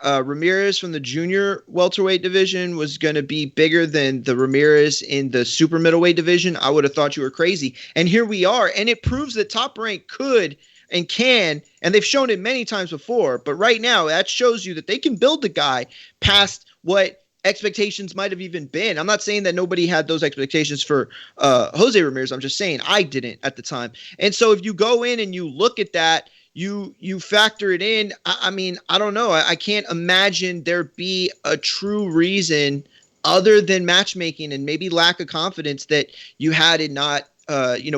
Ramirez from the junior welterweight division was going to be bigger than the Ramirez in the super middleweight division, I would have thought you were crazy. And here we are. And it proves that Top Rank could and can, and they've shown it many times before, but right now that shows you that they can build the guy past what expectations might have even been. I'm not saying that nobody had those expectations for Jose Ramirez. I'm just saying I didn't at the time. And so if you go in and you look at that, you factor it in. I mean, I don't know. I can't imagine there be a true reason other than matchmaking and maybe lack of confidence that you had in not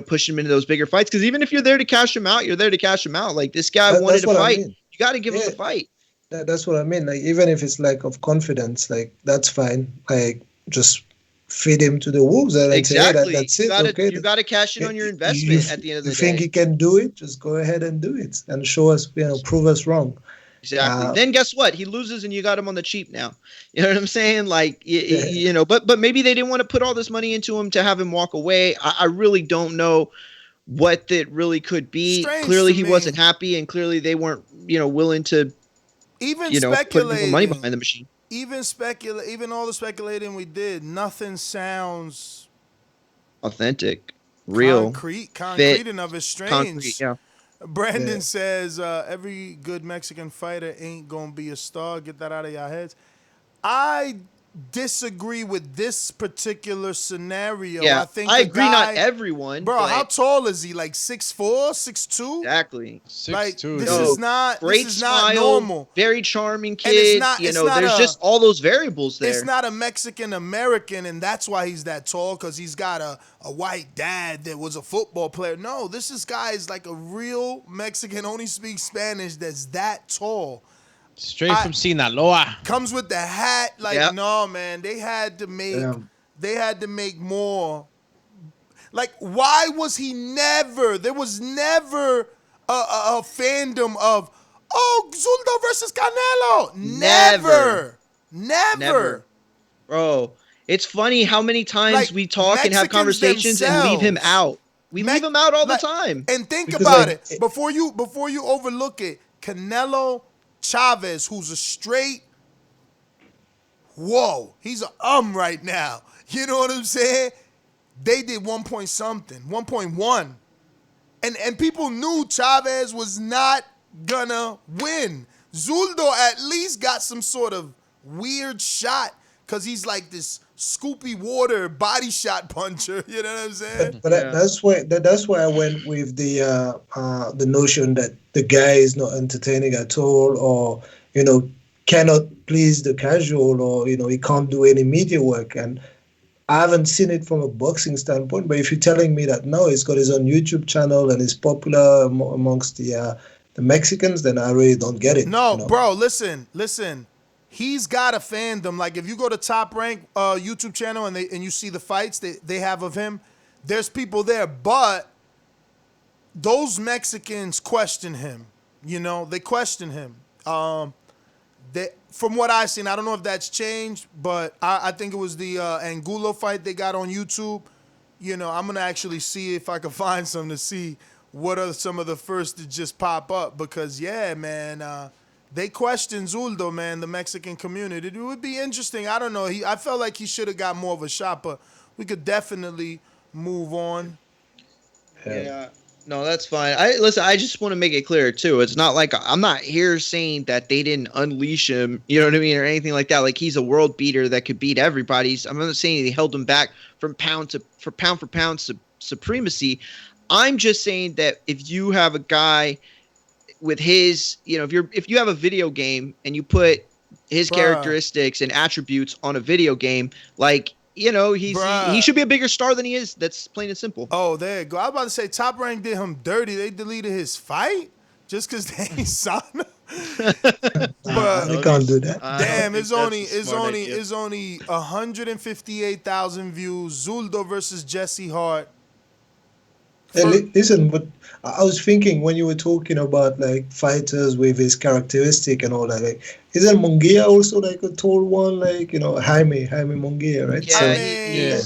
push him into those bigger fights. Because even if you're there to cash him out, you're there to cash him out. Like, this guy wanted to fight. You got to give him the fight. That's what I mean. Like, even if it's lack of confidence, like, that's fine. Like, just feed him to the wolves and say, hey, that's it. You got to cash in on your investment at the end of the day. You think he can do it? Just go ahead and do it and show us, prove us wrong. Exactly. Then guess what? He loses and you got him on the cheap now. You know what I'm saying? Like, but maybe they didn't want to put all this money into him to have him walk away. I really don't know what that really could be. Clearly he wasn't happy, and clearly they weren't, willing to put money behind the machine. Even all the speculating we did, nothing sounds authentic, real, concrete enough. It's strange. Concrete, yeah. Brandon says every good Mexican fighter ain't gonna be a star. Get that out of your heads. I disagree with this particular scenario. Yeah, I agree. Not everyone, bro. How tall is he? Like 6'4", 6'2"? Exactly. 6'2". This is not normal. Very charming kid. There's just all those variables there. It's not a Mexican American, and that's why he's that tall, because he's got a white dad that was a football player. No, this guy is like a real Mexican, only speaks Spanish, that's that tall. Straight from Sinaloa. Comes with the hat. Like, no, man. They had to make more. Like, why was he never? There was never a fandom of, Zurdo versus Canelo. Never. Bro, it's funny how many times we talk and have conversations and leave him out. We leave him out all the time. And think about it. Before you overlook it, Canelo Chavez, who's a straight, he's right now. You know what I'm saying? They did 1.1. And people knew Chavez was not gonna win. Zurdo at least got some sort of weird shot because he's like this scoopy water body shot puncher. You know what I'm saying? But that's why I went with the notion that the guy is not entertaining at all, or cannot please the casual, or he can't do any media work. And I haven't seen it from a boxing standpoint, but if you're telling me that no, he's got his own YouTube channel and is popular amongst the Mexicans, then I really don't get it. No, bro, listen. He's got a fandom. Like, if you go to Top Rank YouTube channel and you see the fights they have of him, there's people there. But those Mexicans question him. They question him. From what I've seen, I don't know if that's changed, but I think it was the Angulo fight they got on YouTube. I'm going to actually see if I can find some to see what are some of the first to just pop up. Because, they question Zurdo, man, the Mexican community. It would be interesting. I don't know. I felt like he should have got more of a shot, but we could definitely move on. Yeah. No, that's fine. I just want to make it clear too. It's not like I'm not here saying that they didn't unleash him, you know what I mean, or anything like that. Like, he's a world beater that could beat everybody. I'm not saying they held him back from pound for pound supremacy. I'm just saying that if you have a guy with his, if you have a video game and you put his characteristics and attributes on a video game, like, he should be a bigger star than he is. That's plain and simple. Oh, there you go. I was about to say Top Rank did him dirty. They deleted his fight just because they ain't signed him. But they can't do that. Damn, it's only 158,000 views. Zurdo versus Jesse Hart. Hey, listen, but I was thinking when you were talking about like fighters with his characteristic and all that, like, isn't Munguia also like a tall one, like Jaime Munguia, right? Yeah,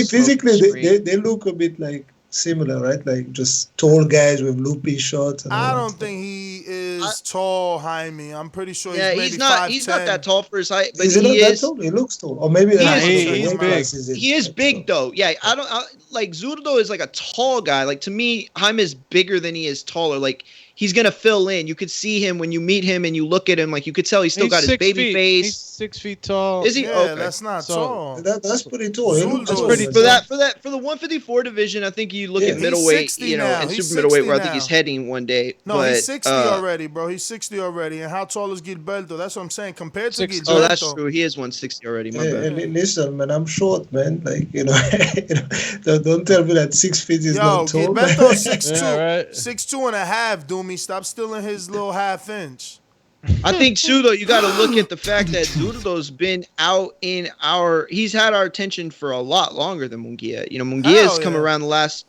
physically they look a bit like similar, right? Like just tall guys with loopy shots. And I don't think he is tall, Jaime. I'm pretty sure he's maybe 5'10". He's not that tall for his height, but he is. That tall? He looks tall, or maybe he's big. He is big though. Yeah, like Zurdo is like a tall guy. Like, to me, Jaime is bigger than he is taller. Like, he's gonna fill in. You could see him when you meet him and you look at him. Like, you could tell he's still got his baby face. He's 6 feet tall. Is he? Yeah, okay. That's not tall. That's pretty tall. That's pretty for the 154 division. I think you look at middleweight, and super middleweight, where I think he's heading one day. No, he's 60 already, bro. He's 60 already. And how tall is Gilberto? That's what I'm saying. Compared to Gilberto. Oh, that's true. He is 160 already. My bad. Listen, man, I'm short, man. Like, don't tell me that 6 feet is not tall. Gilberto 6'2", 6'2" and a half. Doomy, stop stealing his little half inch. I think too, though, you got to look at the fact that Zurdo's been out he's had our attention for a lot longer than Munguia. Munguia's come around the last,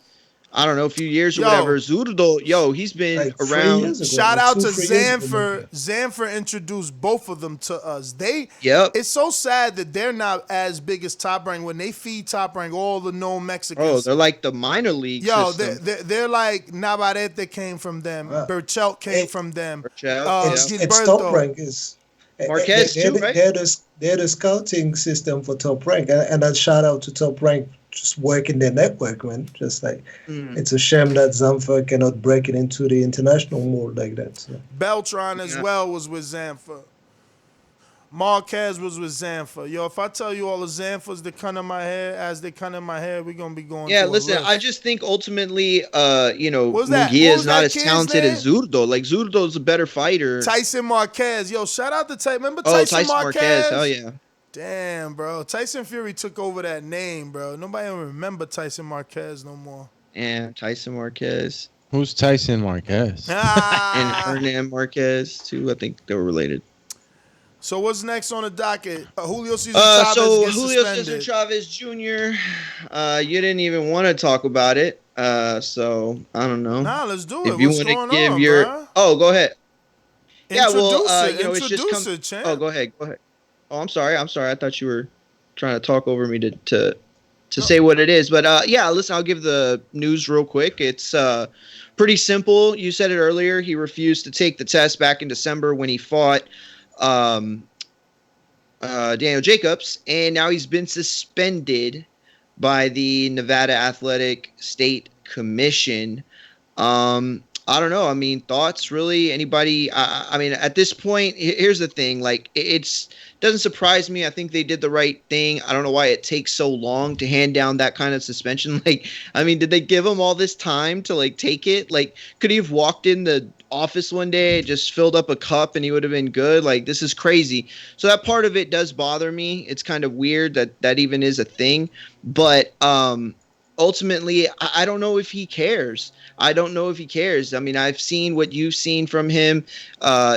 I don't know, a few years or whatever. Zurdo, he's been like around. Shout out to Zanfer. Zanfer introduced both of them to us. It's so sad that they're not as big as Top Rank when they feed Top Rank all the known Mexicans. Oh, they're like the minor league system. They're like Navarrete came from them. Burchelt came from them. It's Top Rank is Marquez too, right? They're the scouting system for Top Rank, and a shout out to Top Rank. Just working their network, man. Just like it's a shame that Zanfer cannot break it into the international mold like that. So. Beltran as well was with Zanfer. Marquez was with Zanfer. Yo, if I tell you all the Zanfers that come in my head, as they come in my head, we're gonna be going. Yeah, listen, I just think ultimately, Munguia is not as talented as Zurdo. Like, Zurdo's a better fighter. Tyson Marquez. Yo, shout out to Tyson. Remember Tyson Marquez? Hell yeah. Damn, bro. Tyson Fury took over that name, bro. Nobody even remember Tyson Marquez no more. Yeah, Tyson Marquez. Who's Tyson Marquez? And Hernan Marquez, too. I think they were related. So what's next on the docket? Julio Cesar Chavez so gets Julio suspended. Cesar Chavez Jr. You didn't even want to talk about it. So I don't know. Nah, let's do it. If you What's want to going give on, your, bruh? oh, go ahead. Introduce it. You know, it's just Introduce it, champ. Oh, go ahead. Oh, I'm sorry. I thought you were trying to talk over me to say what it is. But yeah, listen, I'll give the news real quick. It's pretty simple. You said it earlier. He refused to take the test back in December when he fought Daniel Jacobs, and now he's been suspended by the Nevada Athletic State Commission. I don't know. I mean, thoughts really? Anybody? I mean, at this point, here's the thing. Like, it's doesn't surprise me. I think they did the right thing. I don't know why it takes so long to hand down that kind of suspension. Like, I mean, did they give him all this time to like take it? Like, could he have walked in the office one day, just filled up a cup, and he would have been good? Like, this is crazy. So that part of it does bother me. It's kind of weird that even is a thing. But ultimately, I don't know if he cares. I don't know if he cares. I mean, I've seen what you've seen from him.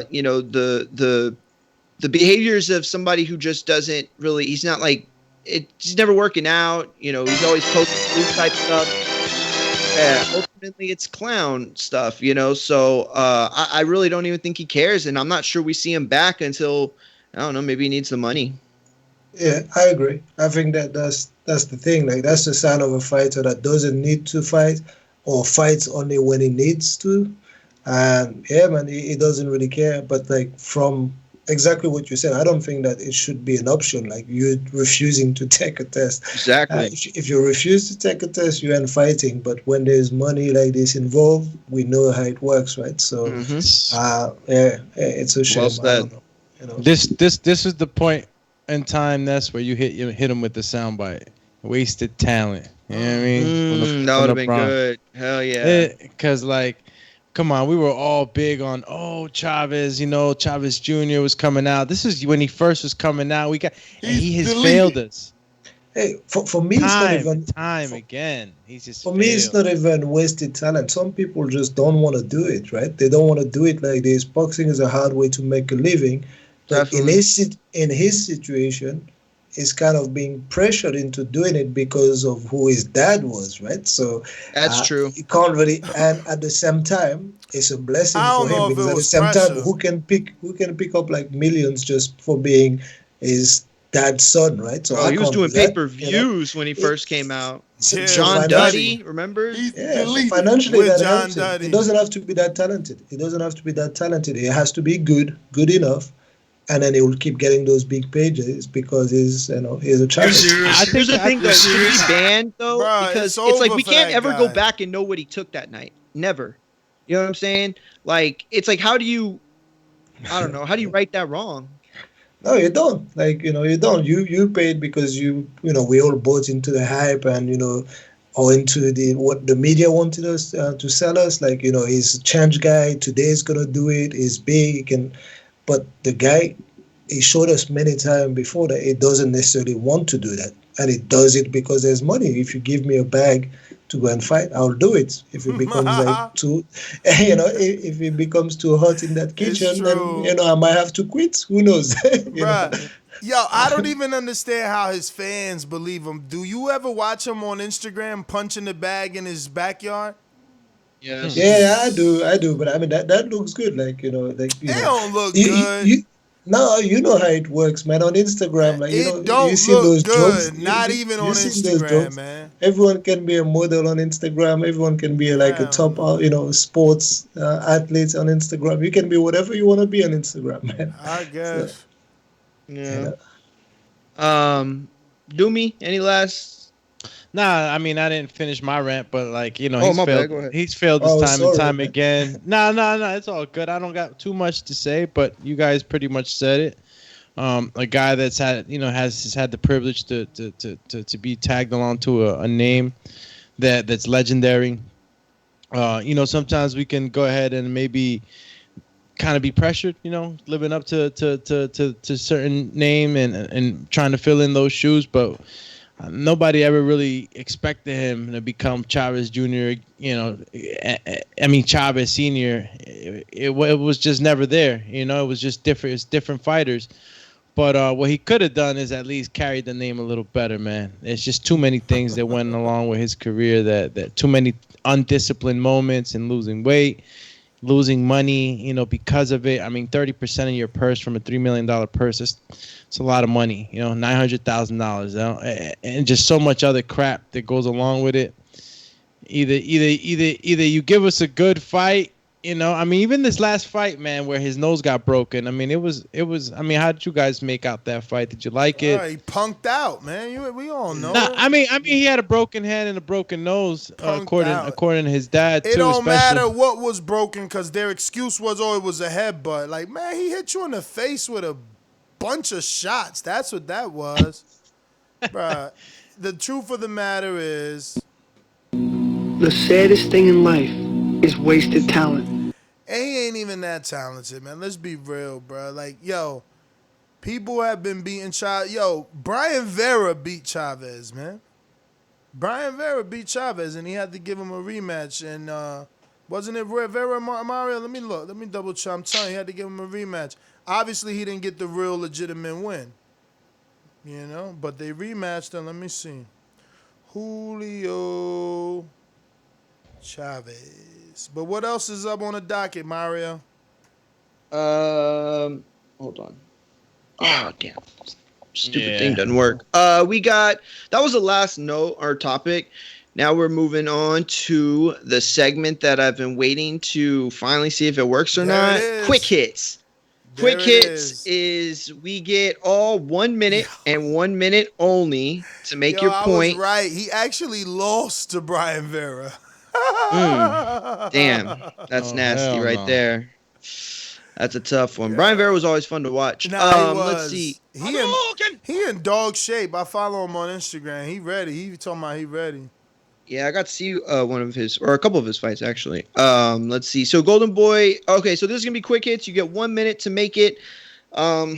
You know, the behaviors of somebody who just doesn't really. He's not like it. He's never working out. You know, he's always posting blue type stuff. Yeah, ultimately, it's clown stuff. You know, so I really don't even think he cares, and I'm not sure we see him back until I don't know. Maybe he needs the money. Yeah, I agree. I think that's the thing. Like, that's the sign of a fighter that doesn't need to fight, or fights only when he needs to. And yeah, man, he doesn't really care. But like, from exactly what you said, I don't think that it should be an option. Like, you refusing to take a test. Exactly. If you refuse to take a test, you ain't fighting. But when there's money like this involved, we know how it works, right? So yeah, it's a shame. Well said. I don't know, you know. This is the point in time. That's where you hit him with the soundbite. Wasted talent. You know what I mean? That would have been good. Hell yeah. Because, like, come on, we were all big on, Chavez, Chavez Jr. was coming out. This is when he first was coming out. He has failed us. Hey, for me, it's not even again. He's just for me, it's not even wasted talent. Some people just don't want to do it, right? They don't want to do it like this. Boxing is a hard way to make a living. But in his situation, he's kind of being pressured into doing it because of who his dad was, right? So that's true. You can't really, and at the same time, it's a blessing for him because at the same time, who can pick up like millions just for being his dad's son, right? So he was doing pay-per-views when he first came out. Yeah, John Duddy, remember? Yeah, so financially that helps him. He doesn't have to be that talented. He has to be good enough. And then he will keep getting those big pages because he's a champion. Here's the thing, though. Should he be banned, though? Bruh, because it's like we can't ever go back and know what he took that night. Never. You know what I'm saying? Like, it's like, how do you right that wrong? No, you don't. Like, you don't. You paid because we all bought into the hype and, or into what the media wanted us to sell us. Like, he's a change guy. Today's going to do it. He's big. But the guy, he showed us many times before that he doesn't necessarily want to do that. And he does it because there's money. If you give me a bag to go and fight, I'll do it. If it becomes if it becomes too hot in that kitchen, then, I might have to quit. Who knows? Yo, I don't even understand how his fans believe him. Do you ever watch him on Instagram punching the bag in his backyard? Yes. Yeah, I do, but I mean that looks good. Like they don't look good. No, you know how it works, man. On Instagram, like you see those jokes. Not even on Instagram, man. Everyone can be a model on Instagram. Everyone can be a top, sports athlete on Instagram. You can be whatever you want to be on Instagram, man. I guess. So, yeah. Doomy, any last? Nah, I mean, I didn't finish my rant, but he's failed this time and time again. No, it's all good. I don't got too much to say, but you guys pretty much said it. A guy that's had, has had the privilege to be tagged along to a name that's legendary. Sometimes we can go ahead and maybe kind of be pressured, living up to certain name and trying to fill in those shoes, but nobody ever really expected him to become Chavez Jr. Chavez Sr. it was just never there. You know, it was just different. It's different fighters. But what he could have done is at least carried the name a little better, man. It's just too many things that went along with his career, that too many undisciplined moments and losing weight, losing money, you know, because of it. I mean, 30% of your purse from a $3 million purse, it's a lot of money, you know, $900,000, and just so much other crap that goes along with it. Either you give us a good fight. You know, I mean, even this last fight, man, where his nose got broken. I mean, it was. I mean, how did you guys make out that fight? Did you like it? He punked out, man. We all know. Nah, I mean, he had a broken head and a broken nose, according to his dad. It don't matter what was broken, because their excuse was, oh, it was a headbutt. Like, man, he hit you in the face with a bunch of shots. That's what that was, bruh. The truth of the matter is, the saddest thing in life is wasted talent. And he ain't even that talented, man. Let's be real, bro. Like, yo, people have been beating Chavez. Yo, Brian Vera beat Chavez, man. Brian Vera beat Chavez, and he had to give him a rematch. And wasn't it Vera Mario? Let me look. Let me double check. I'm telling you, he had to give him a rematch. Obviously, he didn't get the real legitimate win. You know? But they rematched him. Let me see. Julio Chavez. But what else is up on the docket, Mario? Hold on. Oh, damn. Stupid thing doesn't work. We got, that was the last note or topic. Now we're moving on to the segment that I've been waiting to finally see if it works or not. Quick hits. Quick hits is we get all 1 minute and 1 minute only to make your point. I was right. He actually lost to Brian Vera. Damn, that's nasty right there. That's a tough one. Brian Vera was always fun to watch. Let's see. He in dog shape. I follow him on Instagram. He ready. He talking about he ready. Yeah, I got to see one of his, or a couple of his fights actually. Let's see. So Golden Boy. Okay, so this is gonna be quick hits. You get 1 minute to make it. I'll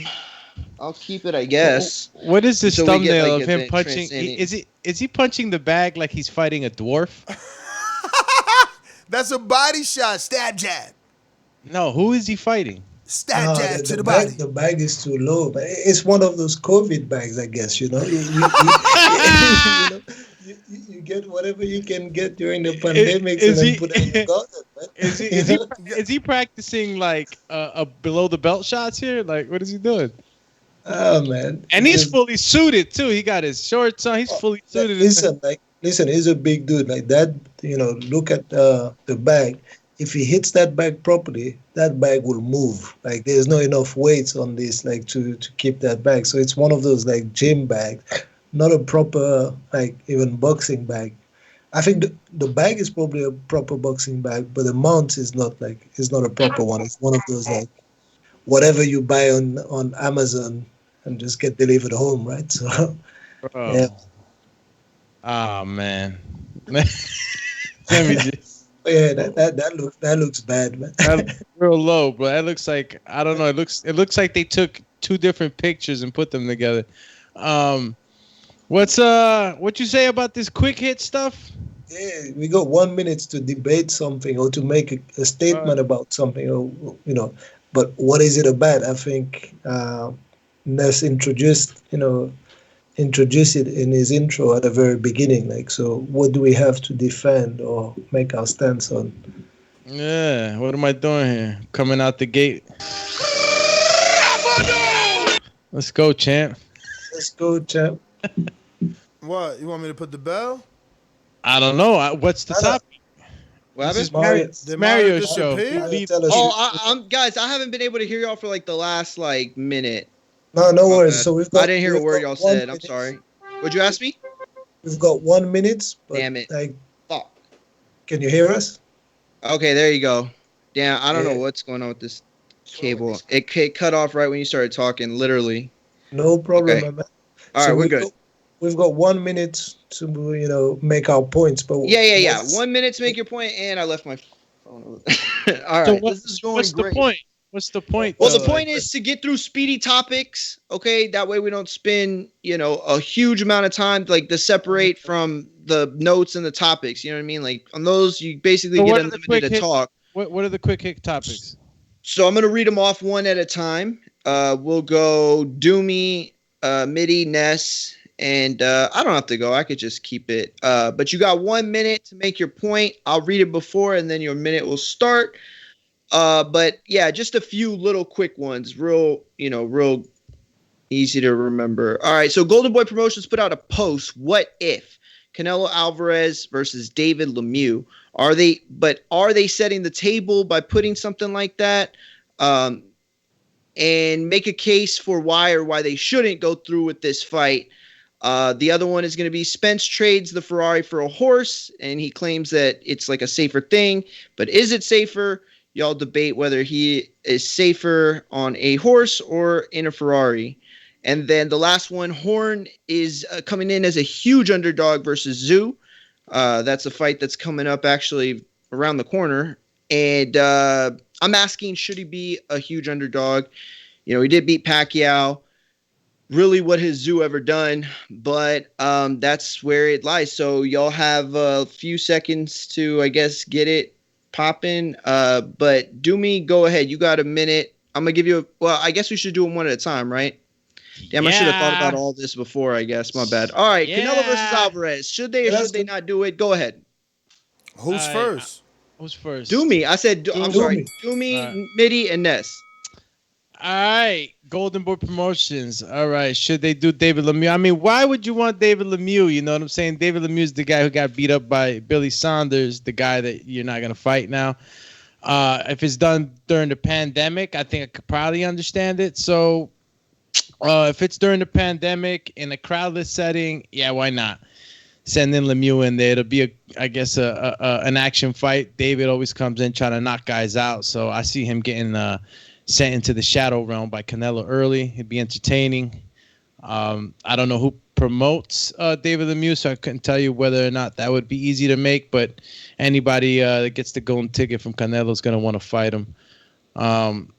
keep it, I guess. What is this thumbnail of him punching? Is he punching the bag like he's fighting a dwarf? That's a body shot, stab jab. No, who is he fighting? Stab jab to the body. The bag is too low, but it's one of those COVID bags, I guess. You know, you get whatever you can get during the pandemic, and then put it in the garden. Is he practicing like below the belt shots here? Like, what is he doing? Oh man! And he's fully suited too. He got his shorts on. He's fully suited. Listen, he's a big dude like that. You know, look at the bag. If he hits that bag properly, that bag will move. Like there's not enough weights on this, like to keep that bag. So it's one of those like gym bags, not a proper like even boxing bag. I think the bag is probably a proper boxing bag, but the mount is not a proper one. It's one of those like whatever you buy on Amazon and just get delivered home, right? So yeah. Oh man. Let me just. Yeah, that looks bad, man. That looks real low, bro. That looks like, I don't know. It looks like they took two different pictures and put them together. What you say about this quick hit stuff? Yeah, we got 1 minute to debate something or to make a statement about something, or But what is it about? I think Ness introduce it in his intro at the very beginning. Like, so what do we have to defend or make our stance on? Yeah, what am I doing here? Coming out the gate. Let's go, champ. Let's go, champ. What? You want me to put the bell? I don't know. What's the topic? What This is Mario's show. Guys, I haven't been able to hear y'all for like the last like minute. No worries. So we've got. I didn't hear a word y'all said. I'm sorry. What'd you ask me? We've got 1 minute. Damn it. Fuck. Can you hear us? Okay, there you go. Damn, I don't know what's going on with this cable. It cut off right when you started talking, literally. No problem, man. All right, we're good. We've got 1 minute to make our points, but yeah. 1 minute to make your point, and I left my phone. All right, this is going great. What's the point? Well, the point is to get through speedy topics. Okay, that way we don't spend a huge amount of time like to separate from the notes and the topics. You know what I mean? Like on those, you basically get unlimited to talk. What are the quick hit topics? So I'm gonna read them off one at a time. We'll go Doomy, Mitty, Ness, and I don't have to go. I could just keep it. But you got 1 minute to make your point. I'll read it before, and then your minute will start. But yeah, just a few little quick ones. Real easy to remember. All right, so Golden Boy Promotions put out a post. What if Canelo Alvarez versus David Lemieux? Are they setting the table by putting something like that? And make a case for why they shouldn't go through with this fight. The other one is going to be Spence trades the Ferrari for a horse, and he claims that it's like a safer thing. But is it safer? Y'all debate whether he is safer on a horse or in a Ferrari. And then the last one, Horn is coming in as a huge underdog versus Zoo. That's a fight that's coming up actually around the corner. And I'm asking, should he be a huge underdog? You know, he did beat Pacquiao. Really, what has Zoo ever done? But that's where it lies. So y'all have a few seconds to, I guess, get it popping. But Doomy, go ahead. You got a minute. I'm going to give you I guess we should do them one at a time, right? Damn, I should have thought about all this before, I guess. My bad. All right, Canelo versus Alvarez. Should they or should they not do it? Go ahead. Who's first? Who's first? Doomy. I said, I'm sorry. Doomy, Mitty, and Ness. All right, Golden Boy Promotions. All right, should they do David Lemieux? I mean, why would you want David Lemieux? You know what I'm saying? David Lemieux is the guy who got beat up by Billy Saunders, the guy that you're not going to fight now. If it's done during the pandemic, I think I could probably understand it. So if it's during the pandemic in a crowdless setting, yeah, why not? Send in Lemieux in there. It'll be, an action fight. David always comes in trying to knock guys out. So I see him getting sent into the shadow realm by Canelo early. It'd be entertaining. I don't know who promotes David Lemieux, so I couldn't tell you whether or not that would be easy to make. But anybody that gets the golden ticket from Canelo is going to want to fight him.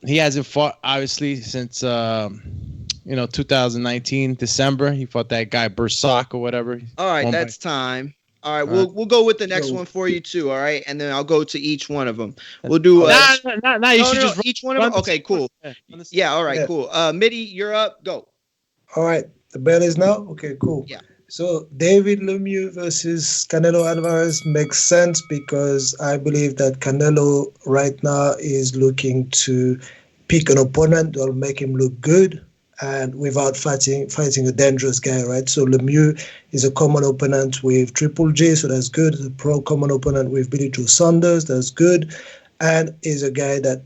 He hasn't fought, obviously, since 2019 December. He fought that guy Bursak or whatever. All right, that's time. All right, we'll go with the next one for you too. All right, and then I'll go to each one of them. We'll do just each one of them. Okay, cool. Yeah, all right, cool. Mitty, you're up. Go. All right, the bell is now. Okay, cool. Yeah. So David Lemieux versus Canelo Alvarez makes sense because I believe that Canelo right now is looking to pick an opponent that will make him look good and without fighting a dangerous guy, right? So Lemieux is a common opponent with Triple J, so that's good. A pro-common opponent with Billy Joe Saunders, that's good. And is a guy that,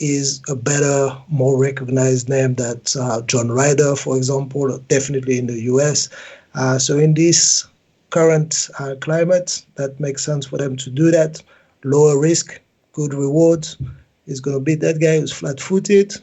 is a better, more recognized name than John Ryder, for example, definitely in the US. So in this current climate, that makes sense for them to do that. Lower risk, good rewards. He's going to beat that guy who's flat-footed.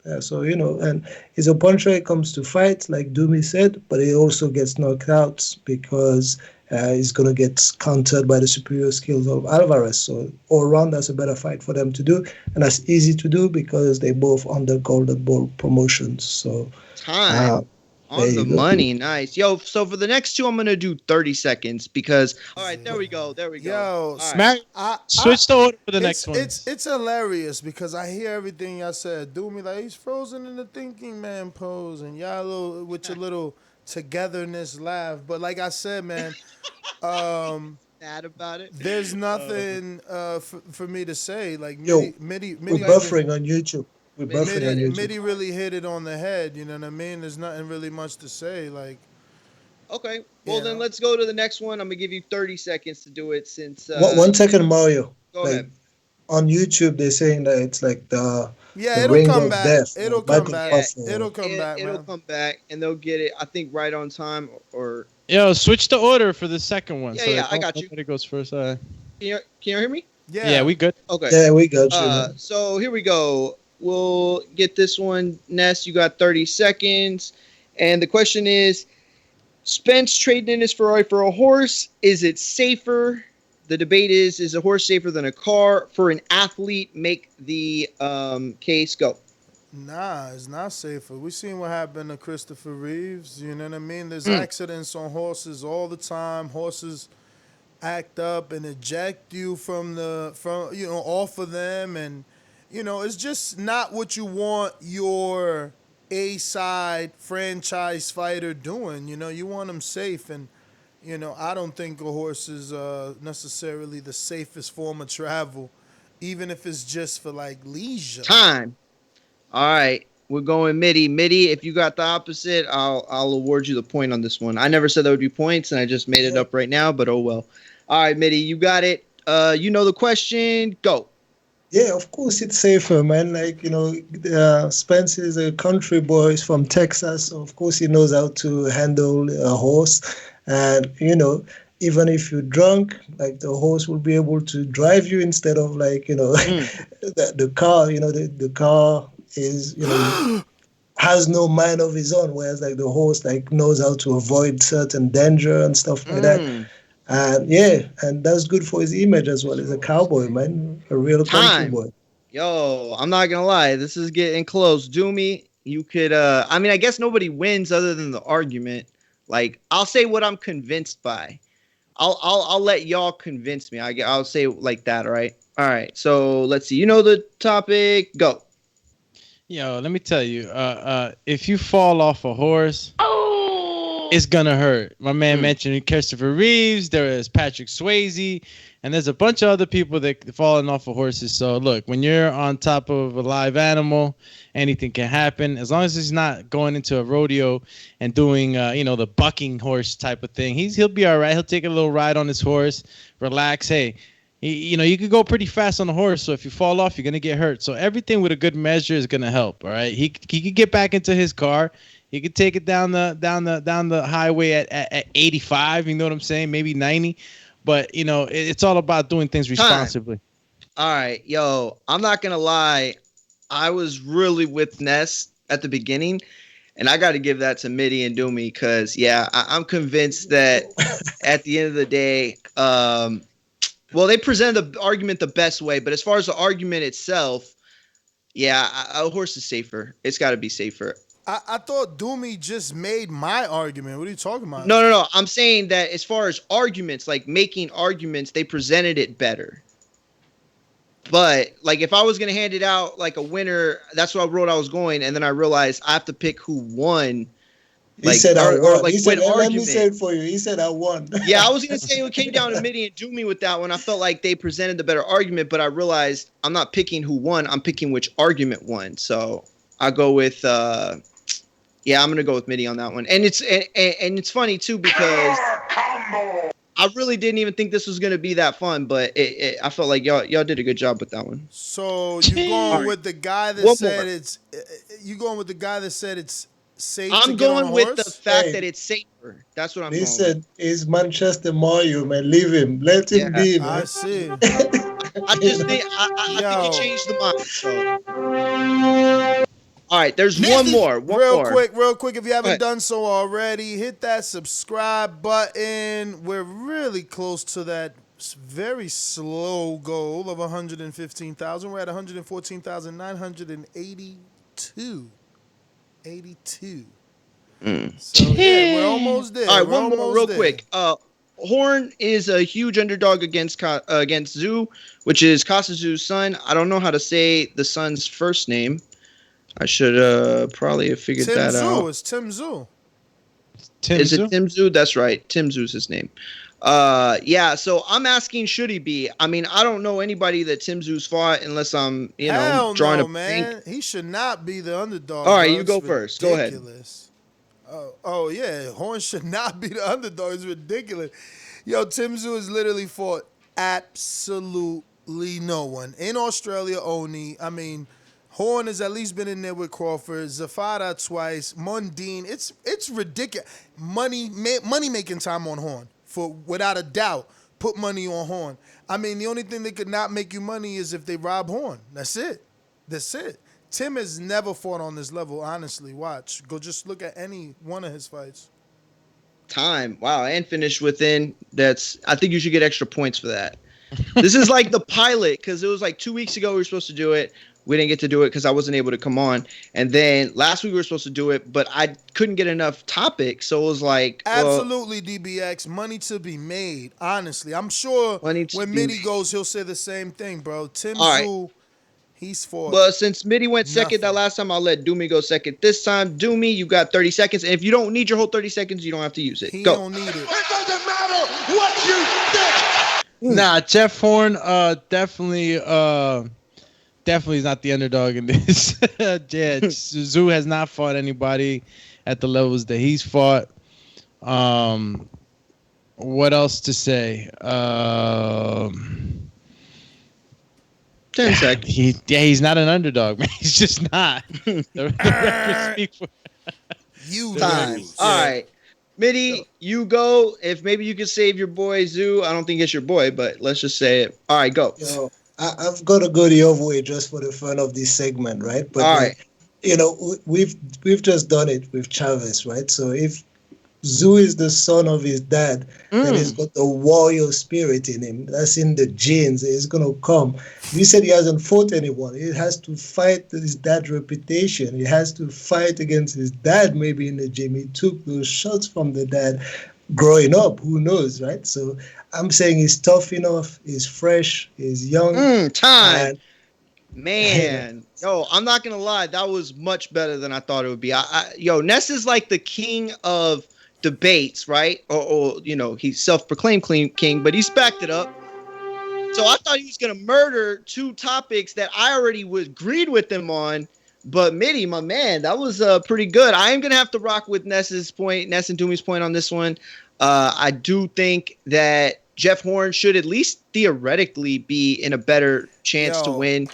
And his opponent comes to fight, like Doomy said, but he also gets knocked out because he's going to get countered by the superior skills of Alvarez. So all around, that's a better fight for them to do. And that's easy to do because they both under Golden Ball promotions. So time. On the money, nice. Yo, so for the next two, I'm going to do 30 seconds because, all right, there we go. Yo, Smack, switch the order for the next one. It's hilarious because I hear everything y'all said. Do me like he's frozen in the thinking man pose and y'all with your little togetherness laugh. But like I said, man, sad about it. There's nothing for me to say. Like, Mitty we're buffering on YouTube. Mitty really hit it on the head, you know what I mean? There's nothing really much to say. Like, okay, well then let's go to the next one. I'm gonna give you 30 seconds to do it since. 1 second, Mario. Go ahead. On YouTube, they're saying that it's like the it'll ring come of back. death. It'll come back. It'll come back, and they'll get it. I think right on time or. Yo, switch the order for the second one. Yeah, I got you. Nobody goes first. Can you hear me? Yeah, we good. Okay. Yeah, we got you. So here we go. We'll get this one. Ness, you got 30 seconds. And the question is, Spence trading in his Ferrari for a horse. Is it safer? The debate is a horse safer than a car? For an athlete, make the case go. Nah, it's not safer. We seen what happened to Christopher Reeves. You know what I mean? There's accidents on horses all the time. Horses act up and eject you from off of them, and it's just not what you want your A-side franchise fighter doing. You want them safe, and I don't think a horse is necessarily the safest form of travel, even if it's just for like leisure. Time. All right. We're going Mitty. Mitty, if you got the opposite, I'll award you the point on this one. I never said that would be points, and I just made it up right now, but oh well. All right, Mitty, you got it. You know the question. Go. Yeah, of course it's safer, man. Like, Spence is a country boy. He's from Texas, so of course he knows how to handle a horse. And, even if you're drunk, like the horse will be able to drive you instead of like, the car, the car is, has no mind of his own, whereas like the horse like knows how to avoid certain danger and stuff like that. And and that's good for his image as well. He's a cowboy, man, a real country boy. Yo, I'm not gonna lie, this is getting close. Doomy, you could I guess nobody wins other than the argument. Like, I'll say what I'm convinced by. I'll let y'all convince me. I'll say it like that, all right? All right. So let's see. You know the topic. Go. Yo, let me tell you. If you fall off a horse, it's gonna hurt. My man mentioned Christopher Reeves. There is Patrick Swayze, and there's a bunch of other people that falling off of horses. So look, when you're on top of a live animal, anything can happen. As long as he's not going into a rodeo and doing, the bucking horse type of thing, he'll be all right. He'll take a little ride on his horse, relax. Hey, you could go pretty fast on the horse. So if you fall off, you're gonna get hurt. So everything with a good measure is gonna help. All right. He could get back into his car. He could take it down the highway at 85. You know what I'm saying? Maybe 90. But it's all about doing things responsibly. All right, yo, I'm not gonna lie. I was really with Ness at the beginning, and I got to give that to Mitty and Doomy because, I'm convinced that at the end of the day, they presented the argument the best way, but as far as the argument itself, a horse is safer. It's got to be safer. I thought Doomy just made my argument. What are you talking about? No. I'm saying that as far as arguments, like making arguments, they presented it better. But like if I was gonna hand it out like a winner, that's what I wrote I was going, and then I realized I have to pick who won. He said I won. Like, he said, let me say it for you. He said I won. Yeah, I was gonna say it came down to Mitty and Doomy with that one. I felt like they presented the better argument, but I realized I'm not picking who won. I'm picking which argument won. So I go with I'm gonna go with Mitty on that one. And it's funny too because I really didn't even think this was gonna be that fun, but I felt like y'all did a good job with that one. So you going with the guy that said it's? You going with the guy that said it's safe? I'm going with the fact that it's safer. That's what I'm. He said it's Manchester Mario, man. Leave him. Let him be. Man. I see. I just think I think he changed the mind. So. All right, there's one more. Real quick, if you haven't done so already, hit that subscribe button. We're really close to that very slow goal of 115,000. We're at 114,982. 82. So, we're almost there. All right, one more real quick. Horn is a huge underdog against Zhu, which is Kasazu's son. I don't know how to say the son's first name. I should probably have figured that out. It's Tim Zhu. Is it Tim Zhu? That's right. Tim Zhu's his name. So I'm asking, should he be? I mean, I don't know anybody that Tim Zhu's fought unless I'm, drawing a man. He should not be the underdog. All right, you go first. Go ahead. Oh yeah, Horn should not be the underdog. It's ridiculous. Yo, Tim Zhu has literally fought absolutely no one in Australia only. I mean, Horn has at least been in there with Crawford, Zafara twice, Mundine. It's ridiculous. Money making time on Horn, for without a doubt. Put money on Horn. I mean, the only thing that could not make you money is if they rob Horn. That's it. Tim has never fought on this level, honestly. Watch. Go just look at any one of his fights. Time. Wow, and finished within. I think you should get extra points for that. This is like the pilot, because it was like 2 weeks ago we were supposed to do it. We didn't get to do it because I wasn't able to come on. And then last week we were supposed to do it, but I couldn't get enough topics. So it was like, absolutely, DBX, money to be made. Honestly, I'm sure when Mitty goes, he'll say the same thing, bro. Tim Tszyu, he's for. Well, since Mitty went second that last time, I'll let Doomy go second. This time, Doomy, you got 30 seconds. And if you don't need your whole 30 seconds, you don't have to use it. He Go. don't need it. It doesn't matter what you think. Nah, Jeff Horn, definitely is not the underdog in this. Yeah, Tszyu has not fought anybody at the levels that he's fought. What else to say? 10 seconds. He's not an underdog, man. He's just not. The records speak for you. Time. All right. Mitty, you go. If maybe you could save your boy Tszyu. I don't think it's your boy, but let's just say it. All right, go. Yo, I've got to go the other way just for the fun of this segment, right? But all right. We've just done it with Chavez, right? So if Tszyu is the son of his dad, then he's got the warrior spirit in him. That's in the genes. It's gonna come. You said he hasn't fought anyone. He has to fight his dad's reputation. He has to fight against his dad. Maybe in the gym, he took those shots from the dad growing up. Who knows, right? So I'm saying he's tough enough. He's fresh. He's young. Time. Man, yo, I'm not gonna lie, that was much better than I thought it would be. Ness is like the king of debates, right? Or he's self-proclaimed king, but he's backed it up. So I thought he was gonna murder two topics that I already agreed with him on. But Mitty, my man, that was pretty good. I am gonna have to rock with Ness and Doomy's point on this one. I do think that Jeff Horn should at least theoretically be in a better chance to win.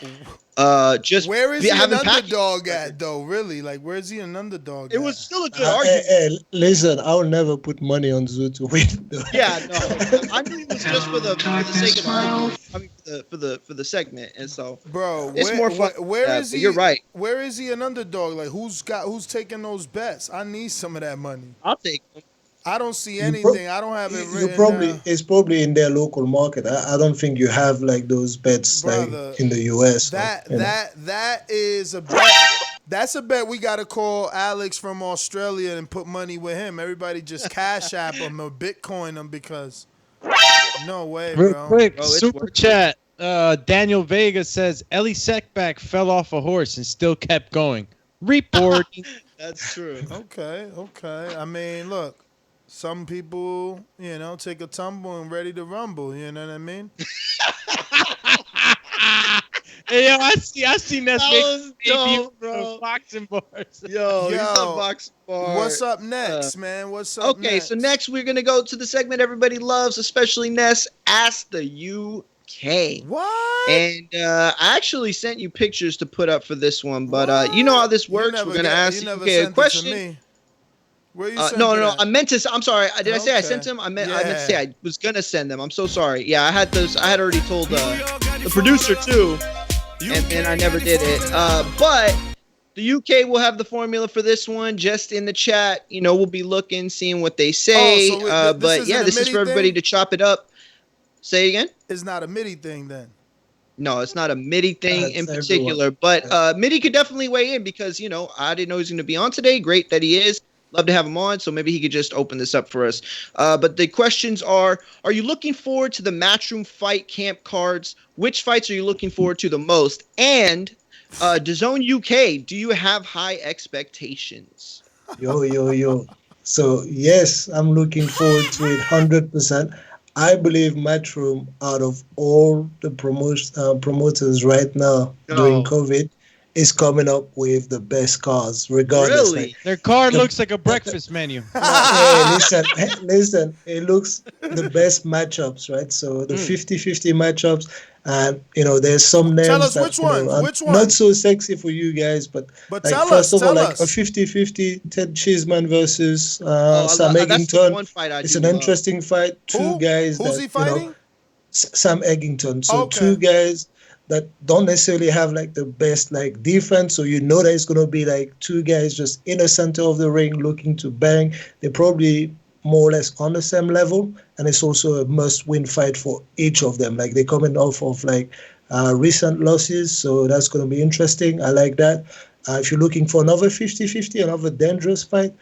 Where is he an underdog at, though? Really, like, where is he an underdog? It was still a good argument. Hey, listen, I'll never put money on Tszyu to win. Yeah, no, I knew it was just for the sake of argument. I mean, for the segment, and so, bro, it's more fun. Where is he? You're right. Where is he an underdog? Like, who's taking those bets? I need some of that money. I'll take them. I don't see anything. I don't have it written. It's probably in their local market. I don't think you have like those bets like in the US. That is a bet. That's a bet we gotta call Alex from Australia and put money with him. Everybody just cash app him or Bitcoin him because no way, bro. Real quick, super chat. Daniel Vega says Ellie Sekback fell off a horse and still kept going. Reporting. That's true. Okay. I mean, look. Some people, take a tumble and ready to rumble. You know what I mean? Hey, yo, I seen that was dope, bro. Boxing bars. Yo, he's a boxing bar. What's up next, man? What's up next? Okay, so next we're going to go to the segment everybody loves, especially Ness, Ask the UK. What? And I actually sent you pictures to put up for this one, but you know how this works. We're going to ask the UK a question. Where you no. I meant to. I'm sorry. Did I say I sent them? I meant to say I was gonna send them. I'm so sorry. Yeah, I had those. I had already told the producer too, and I never did it. But the UK will have the formula for this one just in the chat. We'll be looking, seeing what they say. But yeah, this is for everybody to chop it up. Say it again. It's not a MIDI thing then. No, it's not a MIDI thing in particular. Everyone. But MIDI could definitely weigh in because I didn't know he was going to be on today. Great that he is. Love to have him on, so maybe he could just open this up for us. But the questions are you looking forward to the Matchroom Fight Camp cards? Which fights are you looking forward to the most? And DAZN UK, do you have high expectations? Yo. So, yes, I'm looking forward to it 100%. I believe Matchroom, out of all the promoters right now during COVID, is coming up with the best cards, regardless. Really? Their card looks like a breakfast menu. Listen, it looks the best matchups, right? So the 50-50 matchups, and there's some names tell us that which one? Not so sexy for you guys, but like, first of all, like a 50-50 Ted Cheeseman versus Sam Eggington. It's an interesting fight. Two guys. Who's he fighting? Sam Eggington. So two guys that don't necessarily have like the best like defense, so that it's gonna be like two guys just in the center of the ring looking to bang. They're probably more or less on the same level, and it's also a must-win fight for each of them. Like they're coming off of like recent losses, so that's going to be interesting. I like that. If you're looking for another 50-50, another dangerous fight,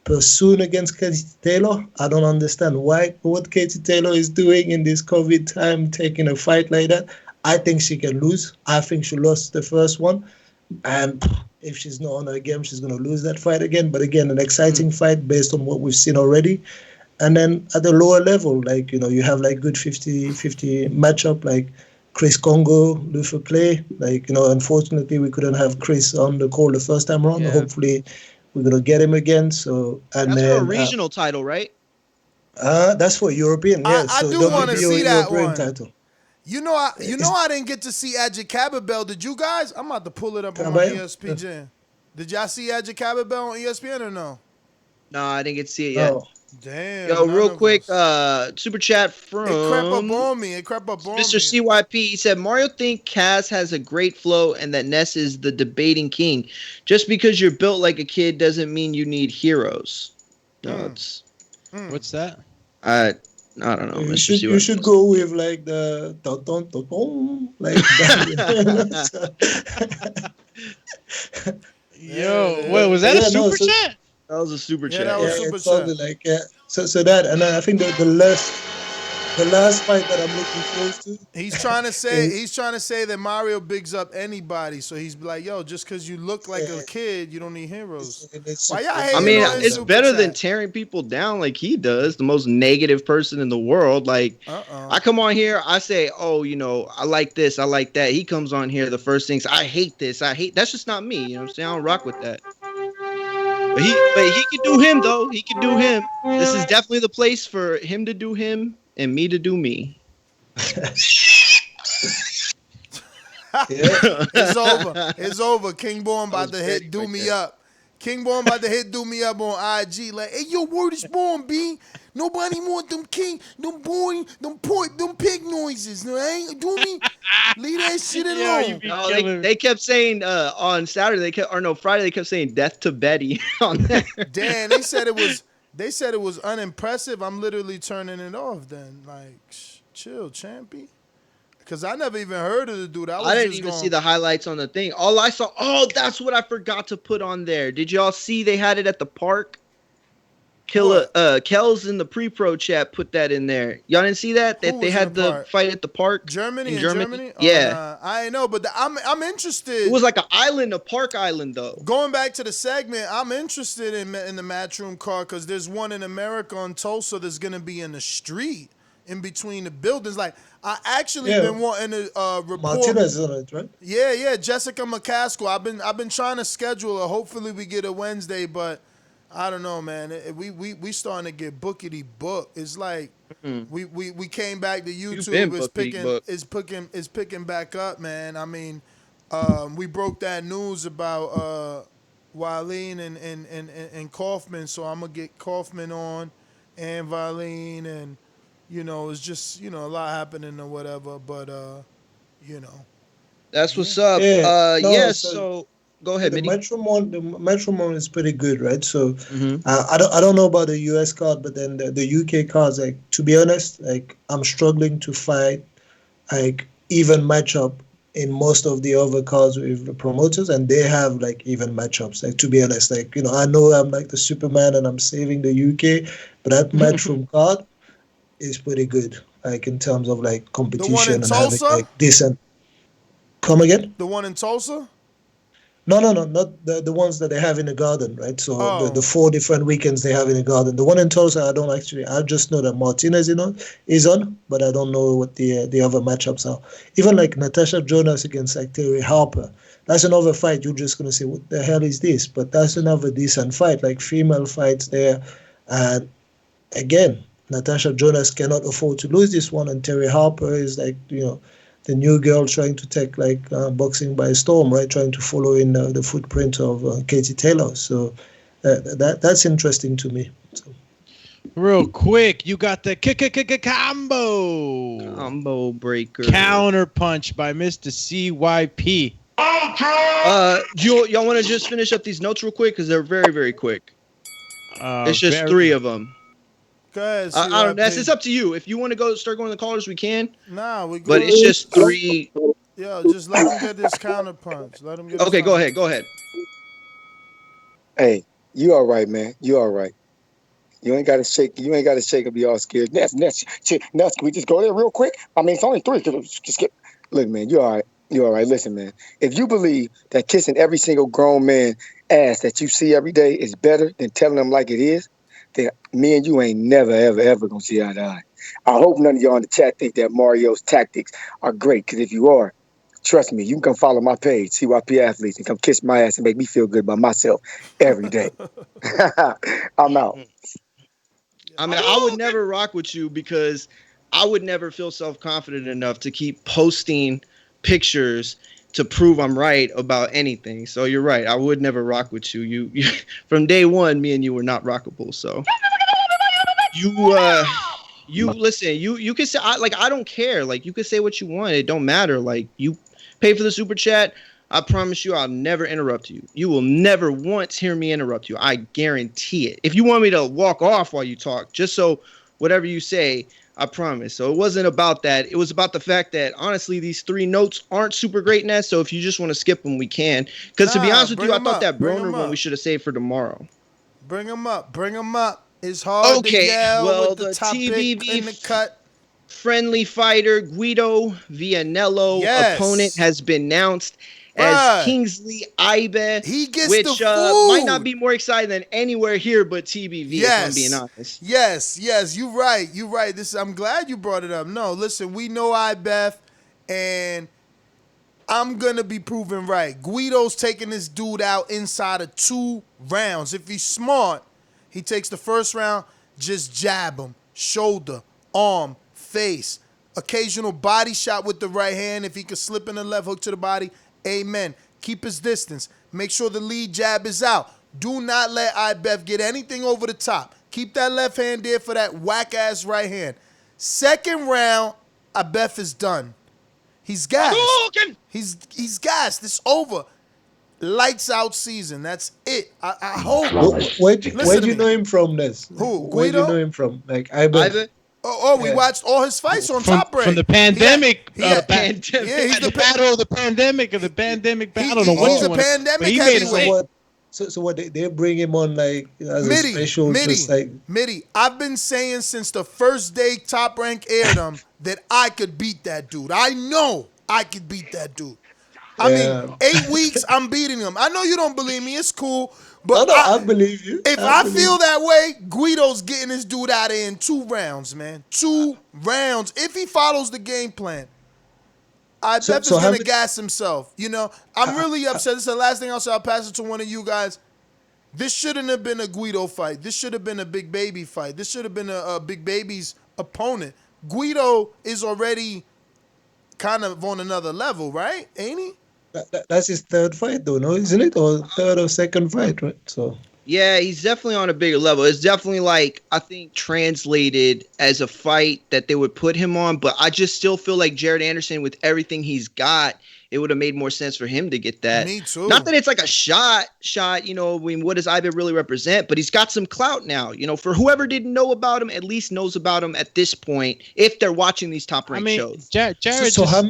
Pursuit against Katie Taylor. I don't understand what Katie Taylor is doing in this COVID time, taking a fight like that. I think she can lose. I think she lost the first one. And if she's not on her game, she's going to lose that fight again. But again, an exciting fight based on what we've seen already. And then at the lower level, like, you have like good 50-50 matchup, like Chris Congo, Luther Clay. Like, unfortunately, we couldn't have Chris on the call the first time around. Yeah. Hopefully, we're going to get him again. So, and that's then, for a regional title, right? That's for European, yeah. I so do want to see that European one. title. I didn't get to see Edge Cababel. Did you guys? I'm about to pull it up on my ESPN. Did y'all see Edge Cababel on ESPN or no? No, I didn't get to see it yet. Oh. Damn. Yo, real quick, super chat from It crept up on me. Mr. CYP. He said, Mario think Kaz has a great flow and that Ness is the debating king. Just because you're built like a kid doesn't mean you need heroes. No, it's What's that? I don't know. You should go with like the like that. Yo, wait, was that a super chat? That was a super chat. That was super chat. Like, so that, and then I think the last fight that I'm looking forward to. He's trying to say that Mario bigs up anybody. So he's like, yo, just because you look like a kid, you don't need heroes. Why y'all hating I mean, on it's super better chat? than tearing people down like he does, the most negative person in the world. Like, I come on here, I say, oh, I like this, I like that. He comes on here, the first things, I hate this, that's just not me. You know what I'm saying? I don't rock with that. But he could do him, though. He could do him. This is definitely the place for him to do him and me to do me. It's over. It's over. King Born about to hit Do Me Up. King Born about to hit Do Me Up on IG. Like, hey, yo, word is born, B. Nobody want them them pig noises. Right? Do me. Leave that shit alone. No, they kept saying on Saturday, Friday, they kept saying death to Betty on there. Damn, they said it was unimpressive. I'm literally turning it off then. Like, chill, champy. Because I never even heard of the dude. I didn't even see the highlights on the thing. All I saw, that's what I forgot to put on there. Did y'all see they had it at the park? Kel's in the pre-pro chat put that in there. Y'all didn't see that? That they had the fight at the park? Germany? Yeah. I know, but I'm interested. It was like a park island, though. Going back to the segment, I'm interested in the Matchroom card because there's one in America on Tulsa that's going to be in the street in between the buildings. Like, I actually been wanting to report. Martinez is on it, right? Yeah, Jessica McCaskill. I've been trying to schedule her. Hopefully we get a Wednesday, but I don't know, man. We starting to get bookity booked. It's like we came back to YouTube. It's picking back up, man. I mean, we broke that news about Wileen and Kaufman, so I'm gonna get Kaufman on and Wileen, and it's just a lot happening or whatever. But that's what's up. So go ahead, the Matrimony is pretty good, right? So I don't know about the US card, but then the UK cards, like, to be honest, like, I'm struggling to find like even matchup in most of the other cards with the promoters, and they have like even matchups. Like, to be honest, like, I know I'm like the Superman and I'm saving the UK, but that Matchroom card is pretty good, like, in terms of like competition and having like decent. Come again? The one in Tulsa? No, not the ones that they have in the Garden, right? So the 4 different weekends they have in the Garden. The one in Tulsa, I just know that Martinez is on, but I don't know what the other matchups are. Even like Natasha Jonas against like Terry Harper. That's another fight. You're just going to say, what the hell is this? But that's another decent fight, like female fights there. And again, Natasha Jonas cannot afford to lose this one, and Terry Harper is like, the new girl trying to take like boxing by storm, right? Trying to follow in the footprint of Katie Taylor. So that's interesting to me. So. Real quick, you got the combo breaker counter punch by Mr. CYP. Y'all want to just finish up these notes real quick because they're very, very quick. It's just 3 of them. Guys, I don't know. It's up to you. If you want to start going to the callers, we can. Nah, we go. But it's just 3. Yo, just let him get this counter punch. Let him get. Okay, go ahead. Go ahead. Hey, you all right, man? You all right? You ain't got to shake. You ain't got to shake and be all scared. Ness, can we just go there real quick? I mean, it's only 3. Just get. Look, man, you all right? You all right? Listen, man. If you believe that kissing every single grown man ass that you see every day is better than telling them like it is, then me and you ain't never, ever, ever gonna see eye to eye. I hope none of y'all in the chat think that Mario's tactics are great, because if you are, trust me, you can come follow my page, CYP Athletes, and come kiss my ass and make me feel good about myself every day. I'm out. I mean, I would never rock with you because I would never feel self-confident enough to keep posting pictures to prove I'm right about anything. So you're right. I would never rock with you. You from day one, me and you were not rockable. So you listen, you can say I don't care. Like, you can say what you want. It don't matter. Like, you pay for the super chat. I promise you I'll never interrupt you. You will never once hear me interrupt you. I guarantee it. If you want me to walk off while you talk, just so whatever you say, I promise. So it wasn't about that. It was about the fact that, honestly, these 3 notes aren't super great, Ness. So if you just want to skip them, we can. Because to be honest with you, I thought that Broner one we should have saved for tomorrow. Bring them up. Bring them up. It's hard to yell with the topic TBV in the cut. Friendly fighter Guido Vianello opponent has been announced as Kingsley Ibe. He gets which, the food. Might not be more exciting than anywhere here but TBV, if I'm being honest. Yes, you're right. You're right. I'm glad you brought it up. No, listen, we know Ibe, and I'm going to be proven right. Guido's taking this dude out inside of 2 rounds. If he's smart, he takes the first round, just jab him, shoulder, arm, face, occasional body shot with the right hand. If he could slip in a left hook to the body, amen. Keep his distance. Make sure the lead jab is out. Do not let Ibe get anything over the top. Keep that left hand there for that whack-ass right hand. Second round, Ibe is done. He's gassed. He's gassed. It's over. Lights out season. That's it. I hope. Where'd you know him from, Ness? Who? Where'd you know him from? Like, Ibe? We watched all his fights on Top Rank. From the pandemic. He's the battle of the pandemic, or the pandemic battle. He's a pandemic heavyweight. So what, they bring him on like as a special, just like... Mitty, I've been saying since the first day Top Rank aired him that I could beat that dude. I know I could beat that dude. I mean, 8 weeks, I'm beating him. I know you don't believe me. It's cool. But I believe you. If I feel that way, Guido's getting this dude out of here in 2 rounds, man. 2 rounds. If he follows the game plan. Ibe is going to gas himself. You know, I'm really upset. This is the last thing I'll say. I'll pass it to one of you guys. This shouldn't have been a Guido fight. This should have been a Big Baby fight. This should have been a Big Baby's opponent. Guido is already kind of on another level, right? Ain't he? That's his 3rd fight, though, no? Isn't it? Or 3rd or 2nd fight, right? So... Yeah, he's definitely on a bigger level. It's definitely, like, I think, translated as a fight that they would put him on. But I just still feel like Jared Anderson, with everything he's got, it would have made more sense for him to get that. Me too. Not that it's like a shot, you know, I mean, what does Ibe really represent? But he's got some clout now. You know, for whoever didn't know about him, at least knows about him at this point, if they're watching these Top Rank shows. Jared so how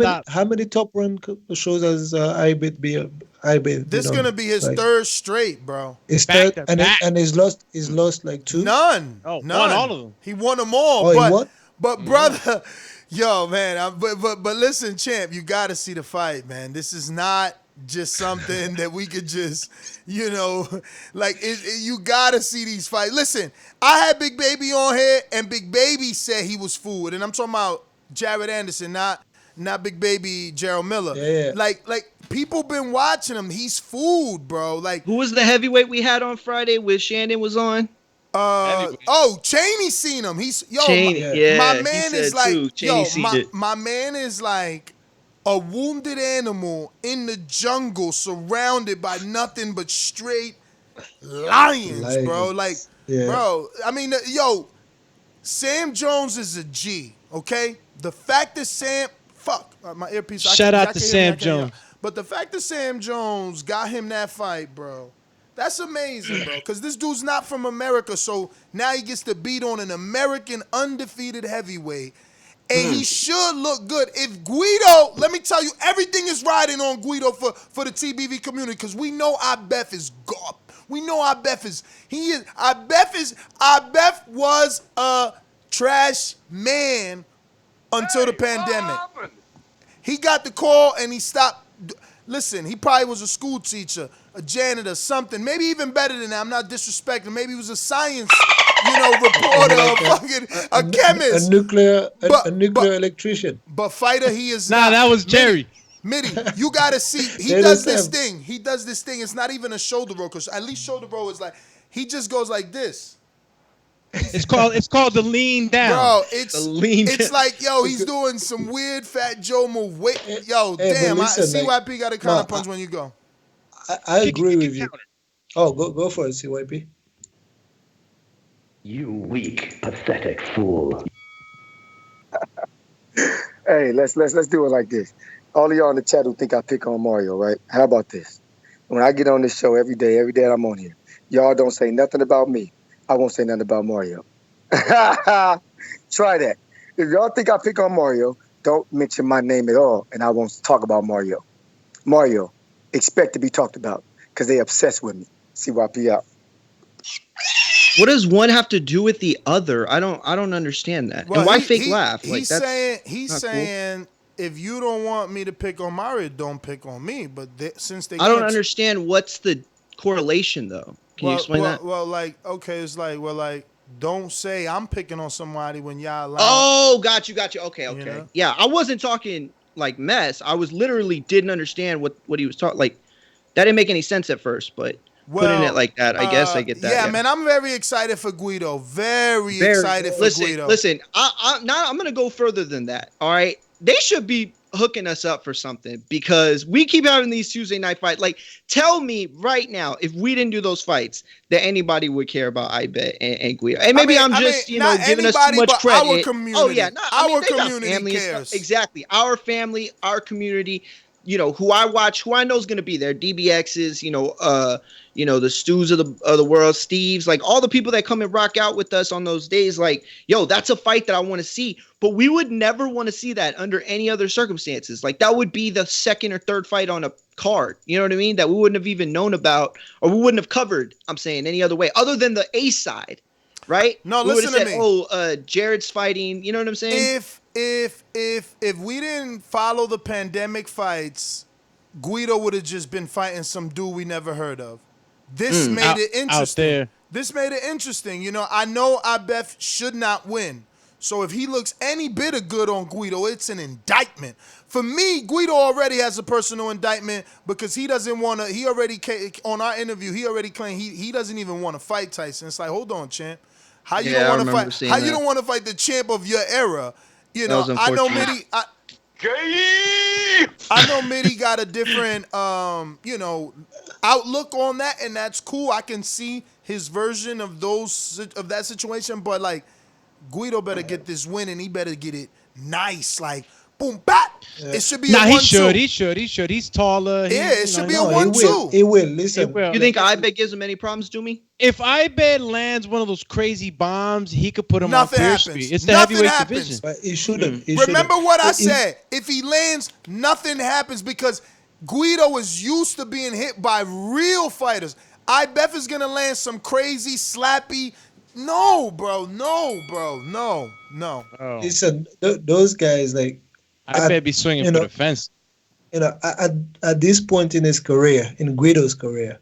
many Top Rank shows has Ibe been? This is gonna be his 3rd straight, bro. His 3rd, and he's lost like 2. None. Oh, None. won all of them. He won them all. Oh, he won? But brother, yo, man. But listen, champ, you got to see the fight, man. This is not just something that we could just, you know, like you got to see these fights. Listen, I had Big Baby on here, and Big Baby said he was food, and I'm talking about Jared Anderson, not Big Baby Gerald Miller. Yeah. Like people been watching him. He's food, bro. Like, who was the heavyweight we had on Friday with Shannon was on? Cheney seen him. He's Cheney, my man is like my man is like a wounded animal in the jungle, surrounded by nothing but straight lions. Bro. Like, bro. I mean, Sam Jones is a G. Okay, the fact that my earpiece. Shout out to Sam Jones. But the fact that Sam Jones got him that fight, bro. That's amazing, bro, because this dude's not from America, so now he gets to beat on an American undefeated heavyweight. And he should look good. If Guido, let me tell you, everything is riding on Guido for the TBV community because we know Ibef is God. We know Ibef is, Ibef was a trash man until the pandemic. He got the call and he stopped. Listen, he probably was a school teacher, a janitor, something. Maybe even better than that. I'm not disrespecting. Maybe he was a science, reporter, a chemist. A nuclear electrician. But fighter, he is not. That was Jerry. Mitty, you gotta see. He does this thing. He does this thing. It's not even a shoulder roll, because at least shoulder roll is like, he just goes like this. It's called the lean down. Bro, it's like, he's doing some weird Fat Joe move. Wait, damn, listen, CYP got a counter punch when you go. I agree with you. Oh, go for it, CYP. You weak, pathetic fool. Hey, let's do it like this. All of y'all in the chat who think I pick on Mario, right? How about this? When I get on this show every day that I'm on here, y'all don't say nothing about me. I won't say nothing about Mario. Try that. If y'all think I pick on Mario, don't mention my name at all, and I won't talk about Mario. Mario, expect to be talked about, because they obsessed with me. CYP out. What does one have to do with the other? I don't understand that. Well, and why fake laugh? He's saying if you don't want me to pick on Mario, don't pick on me. But since they, I don't understand what's the correlation though. Can you explain that? Well, it's like, don't say I'm picking on somebody when y'all lying. Oh, got you. Okay. Yeah, I wasn't talking like mess. I was literally didn't understand what he was talking. Like that didn't make any sense at first, but putting it like that, I guess I get that. Yeah, man, I'm very excited for Guido. Very excited for Guido. Listen, I'm gonna go further than that. All right, they should be hooking us up for something because we keep having these Tuesday night fights. Like, tell me right now, if we didn't do those fights, that anybody would care about Ibet and Guido. And maybe I'm just giving us too much credit. Our community. Oh yeah, our community cares. Exactly, our family, our community. Who I watch, who I know is going to be there. DBXs, the Stews of the world, Steves, like all the people that come and rock out with us on those days. Like, that's a fight that I want to see. But we would never want to see that under any other circumstances. Like that would be the second or third fight on a card. You know what I mean? That we wouldn't have even known about, or we wouldn't have covered. I'm saying any other way other than the A side, right? No, listen to me. Jared's fighting. You know what I'm saying? If we didn't follow the pandemic fights, Guido would have just been fighting some dude we never heard of. This made it interesting. Out there. This made it interesting. I know Ibef should not win. So if he looks any bit of good on Guido, it's an indictment. For me, Guido already has a personal indictment because he doesn't want to. He already, on our interview, he already claimed he doesn't even want to fight Tyson. It's like, hold on, champ. How you don't want to fight? How you don't want to fight the champ of your era? I know Mitty. I know Mitty got a different, outlook on that, and that's cool. I can see his version of that situation, but like Guido better get this win, and he better get it nice, like boom, bat. Yeah. It should be. Nah, he should. He's taller. It should be a 1-2. It will. Listen. You think Ibet gives him any problems, Doomy? If Ibet lands one of those crazy bombs, he could put him on Pierce Street. It's the heavyweight division. But he shouldn't. Remember what I said. If he lands, nothing happens because Guido is used to being hit by real fighters. Ibef is gonna land some crazy slappy. No, bro. No. Oh. Listen, those guys like. I better be swinging for the fence. At this point in his career, in Guido's career,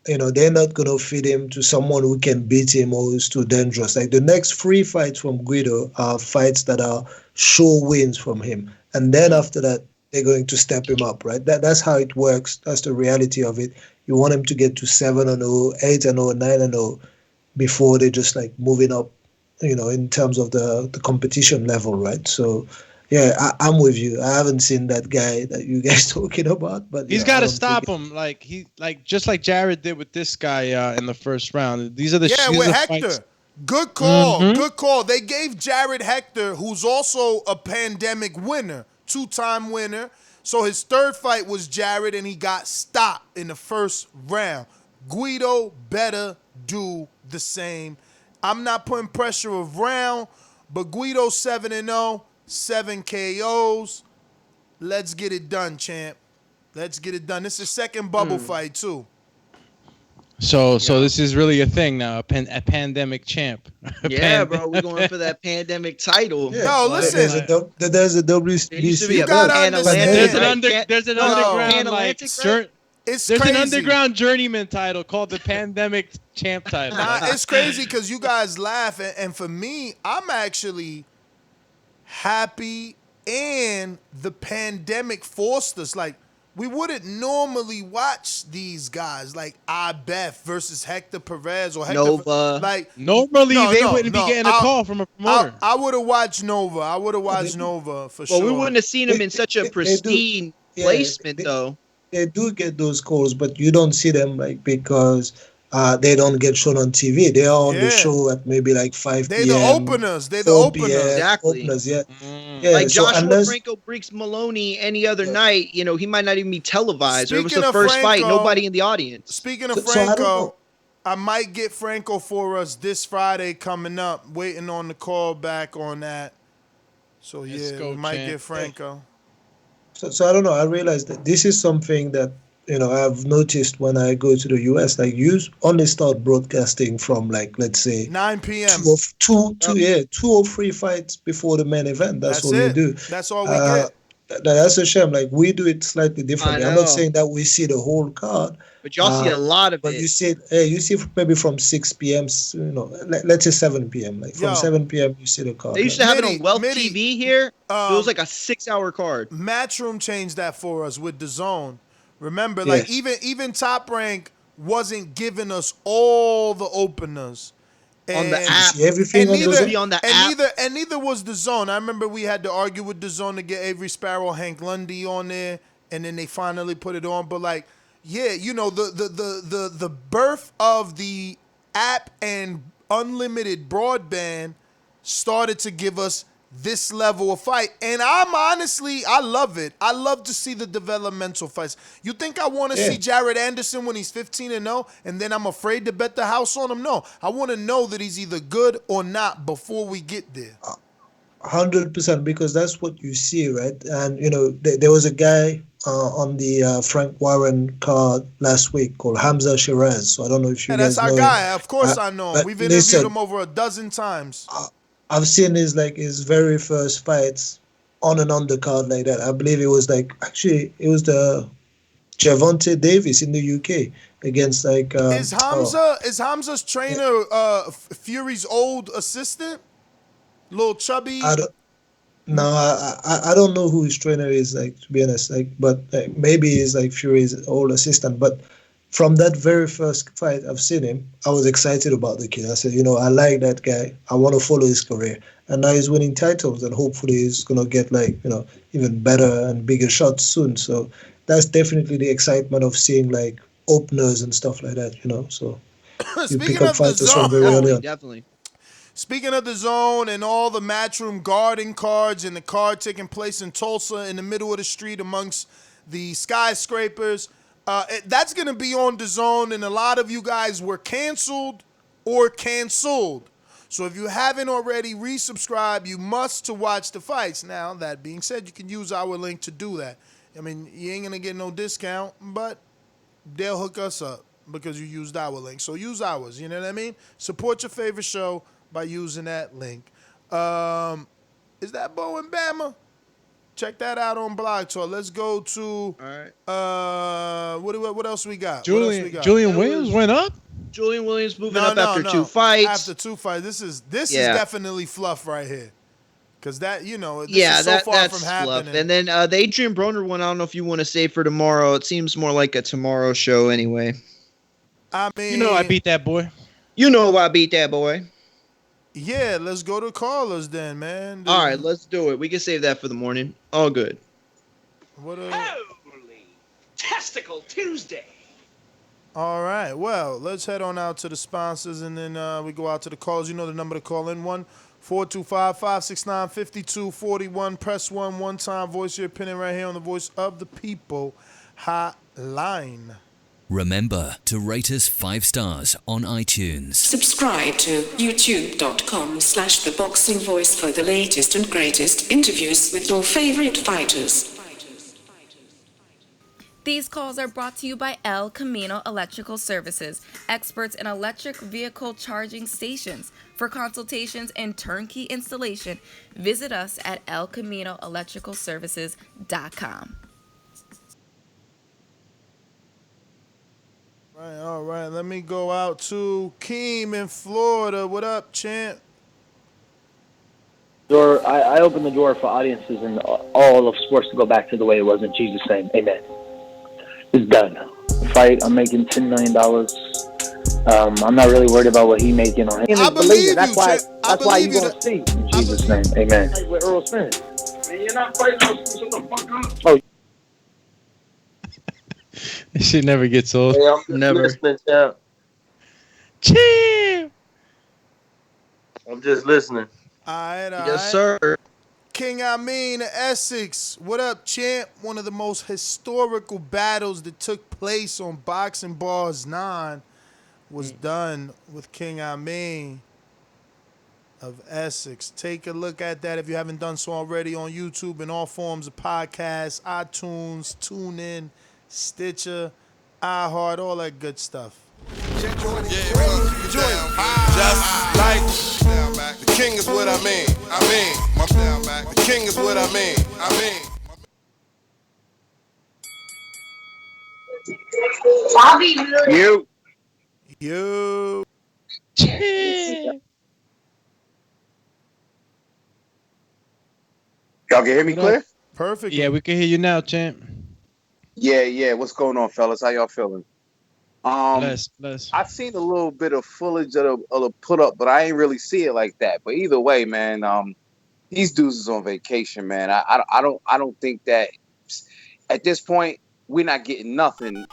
they're not going to feed him to someone who can beat him or who's too dangerous. Like the next 3 fights from Guido are fights that are sure wins from him. And then after that, they're going to step him up, right? That's how it works. That's the reality of it. You want him to get to 7-0, 8-0, 9-0 before they just like moving up, in terms of the competition level, right? So, yeah, I'm with you. I haven't seen that guy that you guys talking about, but he's got to stop him. Just like Jared did with this guy in the first round. These are the with Hector. Fights. Good call. Mm-hmm. Good call. They gave Jared Hector, who's also a pandemic winner, 2-time winner. So his third fight was Jared, and he got stopped in the first round. Guido better do the same. I'm not putting pressure around, but Guido's 7-0. 7 KOs. Let's get it done, champ. Let's get it done. This is second bubble fight, too. So this is really a thing now, a pandemic champ. Yeah, bro, we're going for that pandemic title. Yeah. No, listen. There's a WBC. You gotta understand. There's an underground like It's there's crazy. an underground journeyman title called the pandemic champ title. Nah, it's crazy because you guys laugh, and for me, I'm actually happy, and the pandemic forced us. Like, we wouldn't normally watch these guys like Beth versus Hector Perez or Hector Nova. Like normally they wouldn't be getting a call from a promoter. I would have watched Nova. I would have watched Nova for sure. Well, we wouldn't have seen him in such a pristine placement though. They do get those calls, but you don't see them like because they don't get shown on TV. They are on the show at maybe like 5 They're p.m. the openers. They're the openers. Exactly. Openers, yeah. Like so Joshua Franco breaks Maloney any other night, you know, he might not even be televised. It was the first fight, nobody in the audience. Speaking of Franco, I might get Franco for us this Friday coming up. Waiting on the call back on that. So we might get Franco. So I don't know. I realized that this is something that I've noticed when I go to the US. Like you only start broadcasting from like let's say 9 p.m. two or three fights before the main event. That's all we do. That's all we get. That's a shame. Like we do it slightly differently. I'm not saying that we see the whole card, but y'all see a lot of but it. You see maybe from 6 p.m. Let's say 7 p.m. Like from 7 p.m. you see the card. They used to have it on Wealth TV here. It was like a 6-hour card. Matchroom changed that for us with DAZN. Remember, like even Top Rank wasn't giving us all the openers. On the app. Everything on the app. And neither was DAZN. I remember we had to argue with DAZN to get Avery Sparrow, Hank Lundy on there, and then they finally put it on. But like, the birth of the app and unlimited broadband started to give us this level of fight. And I love it. I love to see the developmental fights. You think I want to see Jared Anderson when he's 15-0 and then I'm afraid to bet the house on him? No. I want to know that he's either good or not before we get there. 100%, because that's what you see, right? And, there was a guy on the Frank Warren card last week called Hamza Shiraz. So I don't know if you guys know him. That's our guy. Of course I know him. We've interviewed him over a dozen times. I've seen his very first fights on an undercard like that. I believe it was the Gervonta Davis in the UK against Is Hamza's trainer Fury's old assistant? Little chubby? I don't know who his trainer is, to be honest. But maybe he's Fury's old assistant. But from that very first fight I've seen him, I was excited about the kid. I said, I like that guy. I want to follow his career. And now he's winning titles, and hopefully he's going to get even better and bigger shots soon. So that's definitely the excitement of seeing openers and stuff like that, So you pick up fighters from very early on. Definitely. Speaking of DAZN and all the Matchroom guarding cards and the card taking place in Tulsa in the middle of the street amongst the skyscrapers, that's going to be on DAZN, and a lot of you guys were canceled or canceled. So if you haven't already resubscribed, you must to watch the fights. Now, that being said, you can use our link to do that. I mean, you ain't going to get no discount, but they'll hook us up because you used our link. So use ours, you know what I mean? Support your favorite show by using that link. Is that Bo and Bama? Check that out on Blog Talk. Let's go to what else we got? Julian Williams went up? Julian Williams moving up after 2 fights. After 2 fights. This is definitely fluff right here. Because that, this is so far that's from happening. Fluff. And then the Adrian Broner one, I don't know if you want to save for tomorrow. It seems more like a tomorrow show anyway. I mean, I beat that boy. Yeah, let's go to callers then, man. All right, let's do it. We can save that for the morning. All good. Holy Testicle Tuesday. All right, well, let's head on out to the sponsors, and then we go out to the calls. You know the number to call in, 1-425-569-5241. Press 1 one time. Voice your opinion right here on the Voice of the People hotline. Remember to rate us 5 stars on iTunes. Subscribe to youtube.com/theboxingvoice for the latest and greatest interviews with your favorite fighters. These calls are brought to you by El Camino Electrical Services, experts in electric vehicle charging stations. For consultations and turnkey installation, visit us at elcaminoelectricalservices.com. All right. Let me go out to Keem in Florida. What up, champ? I open the door for audiences in all of sports to go back to the way it was in Jesus' name. Amen. It's done. Fight, I'm making $10 million. I'm not really worried about what he's making on him. I believe you. That's why you're going to see. In Jesus' name. Amen. With Earl Smith. Man, you're not fighting no shut the fuck up. Oh. This shit never gets old. Hey, I'm just Never. listening, champ. Chill. I'm just listening. All right. Yes, sir. King Amin of Essex. What up, champ? One of the most historical battles that took place on Boxing Bars 9 was done with King Amin of Essex. Take a look at that if you haven't done so already on YouTube and all forms of podcasts, iTunes, TuneIn, Stitcher, iHeart, all that good stuff. Just like the king is what I mean. My down back. The king is what I mean. You. Y'all can hear me clear? Perfect. Yeah, we can hear you now, champ. Yeah. What's going on, fellas? How y'all feeling? Bless. I've seen a little bit of footage of the put up, but I ain't really see it like that. But either way, man, these dudes is on vacation, man. I don't think that at this point we're not getting nothing.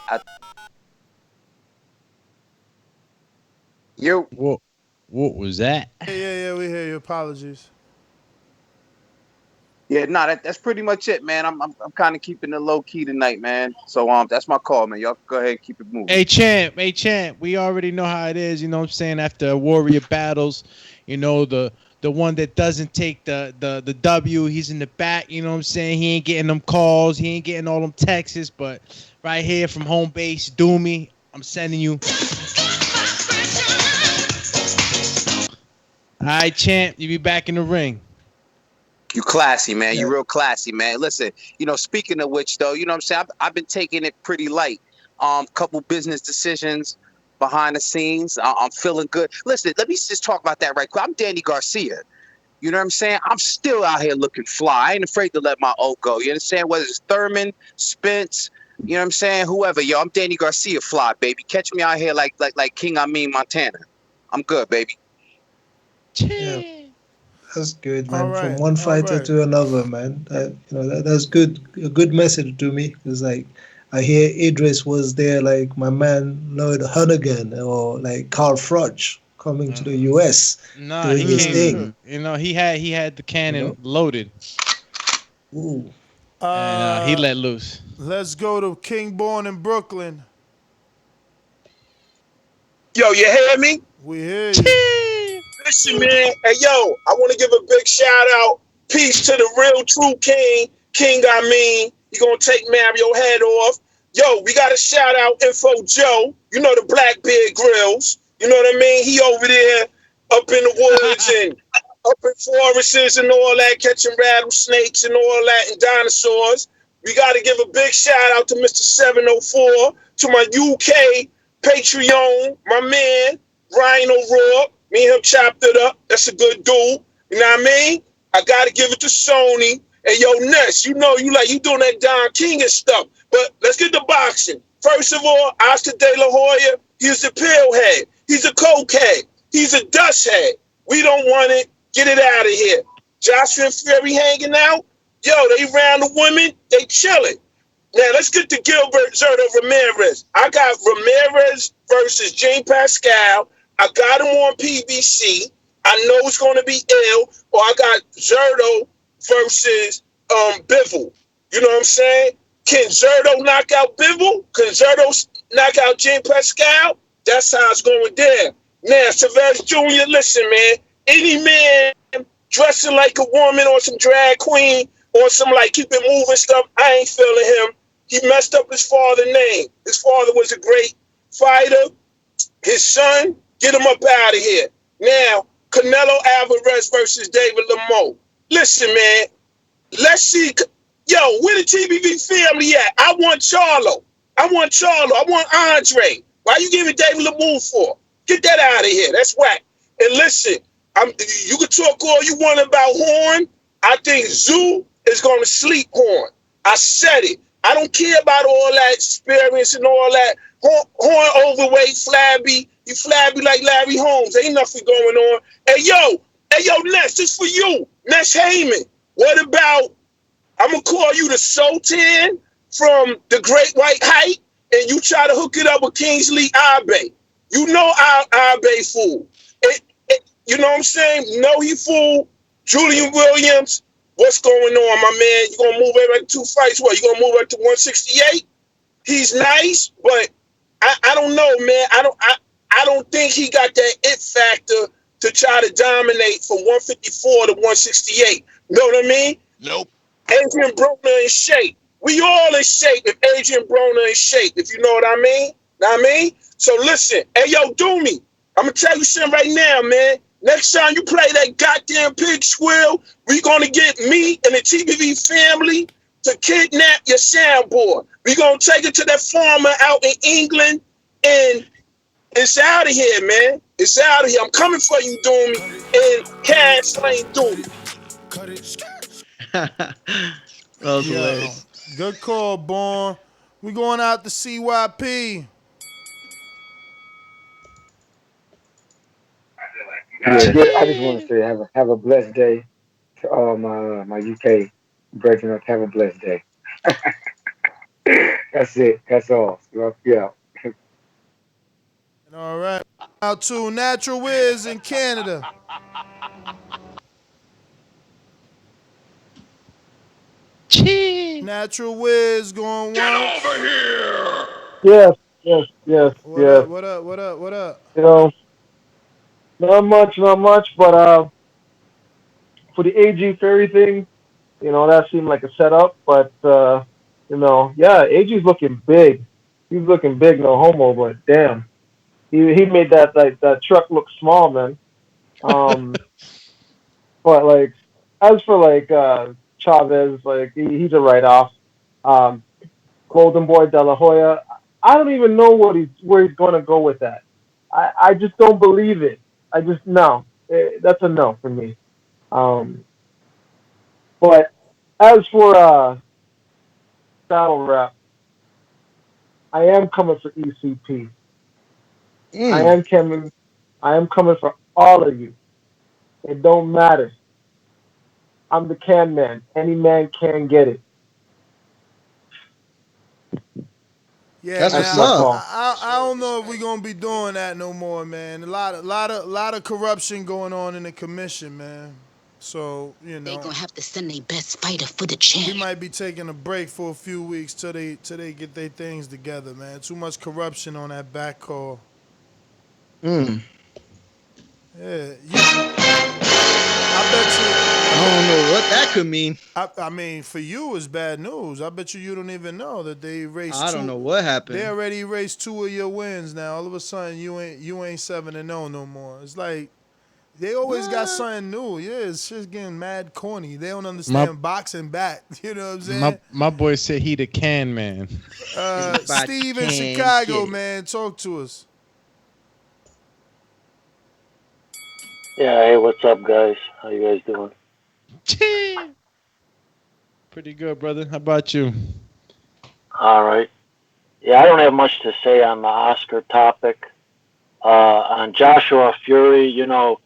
What was that? Yeah, we hear you. Apologies. Yeah, that's pretty much it, man. I'm kind of keeping it low key tonight, man. So that's my call, man. Y'all go ahead and keep it moving. Hey champ, we already know how it is, you know what I'm saying, after warrior battles, you know, the one that doesn't take the W, he's in the back, you know what I'm saying? He ain't getting them calls, he ain't getting all them texts, but right here from home base, Doomy, I'm sending you. All right, champ, you be back in the ring. You classy, man. You real classy, man. Listen, speaking of which, though, you know what I'm saying? I've been taking it pretty light. Couple business decisions behind the scenes. I'm feeling good. Listen, let me just talk about that right quick. I'm Danny Garcia. You know what I'm saying? I'm still out here looking fly. I ain't afraid to let my O go. You understand? Whether it's Thurman, Spence, you know what I'm saying? Whoever, yo, I'm Danny Garcia fly, baby. Catch me out here like King Amin Montana. I'm good, baby. Yeah. That's good, man. Right, from one fighter to another, man. That's good. A good message to me. Because I hear Idris was there, like my man Lloyd Hunnigan or like Carl Froch coming to the US doing his thing. You know, he had the cannon loaded. Ooh. And he let loose. Let's go to King Born in Brooklyn. Yo, you hear me? We hear you. Listen, man. Hey, yo, I want to give a big shout out. Peace to the real true king, King Amin. He gonna take Mario head off. Yo, we got to shout out Info Joe. You know the Blackbeard Grills. You know what I mean? He over there up in the woods and up in forests and all that, catching rattlesnakes and all that and dinosaurs. We got to give a big shout out to Mr. 704, to my UK Patreon, my man, Ryan O'Rourke. Me and him chopped it up. That's a good dude. You know what I mean? I got to give it to Sony. Hey, yo, Ness, you know you doing that Don King and stuff. But let's get to boxing. First of all, Oscar De La Hoya, he's a pill head. He's a coke head. He's a dust head. We don't want it. Get it out of here. Joshua and Fury hanging out. Yo, they round the women. They chilling. Now, let's get to Gilberto Zurdo Ramirez. I got Ramirez versus Jane Pascal. I got him on PBC. I know it's going to be ill. Or I got Zurdo versus Bivol. You know what I'm saying? Can Zurdo knock out Bivol? Can Zurdo knock out Jean Pascal, that's how it's going down. Now, Chavez Jr., listen, man. Any man dressing like a woman or some drag queen or some like keep it moving stuff, I ain't feeling him. He messed up his father's name. His father was a great fighter. His son, get him up out of here. Now, Canelo Alvarez versus David Lemieux. Listen, man. Let's see. Yo, where the TBV family at? I want Charlo. I want Andre. Why you giving David Lemieux for? Get that out of here. That's whack. And listen, you can talk all you want about Horn. I think Zoo is going to sleep Horn. I said it. I don't care about all that experience and all that. Horn overweight, flabby. You flabby like Larry Holmes. Ain't nothing going on. Hey, yo, Ness, this for you. Ness Heyman. What about, I'm going to call you the Sultan from the Great White Height, and you try to hook it up with Kingsley Abe. You know Abe fool. You know what I'm saying? No, he fool. Julian Williams. What's going on, my man? You gonna move every 2 fights? What? You gonna move up to 168? He's nice, but I don't know, man. I don't think he got that it factor to try to dominate from 154 to 168. You know what I mean? Nope. Adrian Broner in shape. We all in shape if Adrian Broner in shape, if you know what I mean. Know what I mean? So listen, hey yo, Doomy, I'm gonna tell you something right now, man. Next time you play that goddamn pig squeal, we're gonna get me and the TBV family to kidnap your soundboard. We're gonna take it to that farmer out in England, and it's out of here, man. It's out of here. I'm coming for you, Doomy, and Cash Lane Doomy. That was hilarious. Good call, Born. We going out to CYP. I just want to say have a blessed day to all my UK brethren. Have a blessed day. That's it. That's all. Yeah. All right. Out to Natural Wiz in Canada. Natural Wiz going once. Get over here! Yes. What up? You know, not much, but for the AG Ferry thing, you know, that seemed like a setup, but you know, yeah, AG's looking big. He's looking big, no homo, but damn. He made that truck look small, man. But like, as for like Chavez, like he's a write-off. Golden Boy De La Hoya, I don't even know where he's going to go with that. I just don't believe it. No. That's a no for me. But as for battle rap, I am coming for ECP. I am coming for all of you. It don't matter. I'm the can man. Any man can get it. Yeah, That's man. what's I don't know if we're gonna be doing that no more, man. A lot of corruption going on in the commission, man. So, you know, they're gonna have to send their best fighter for the champ. We might be taking a break for a few weeks till they get their things together, man. Too much corruption on that back call. Mm. Yeah, I bet you. I don't know what that could mean. I mean, for you, it's bad news. I bet you don't even know that they erased. I don't know what happened. They already erased 2 of your wins. Now all of a sudden you ain't 7-0 no more. It's like they always got something new. Yeah, it's just getting mad corny. They don't understand boxing back. You know what I'm saying? My boy said he the can man. Steve in Chicago, man, talk to us. Yeah, hey, what's up, guys? How you guys doing? Pretty good, brother. How about you? All right. Yeah, I don't have much to say on the Oscar topic. On Joshua Fury, you know,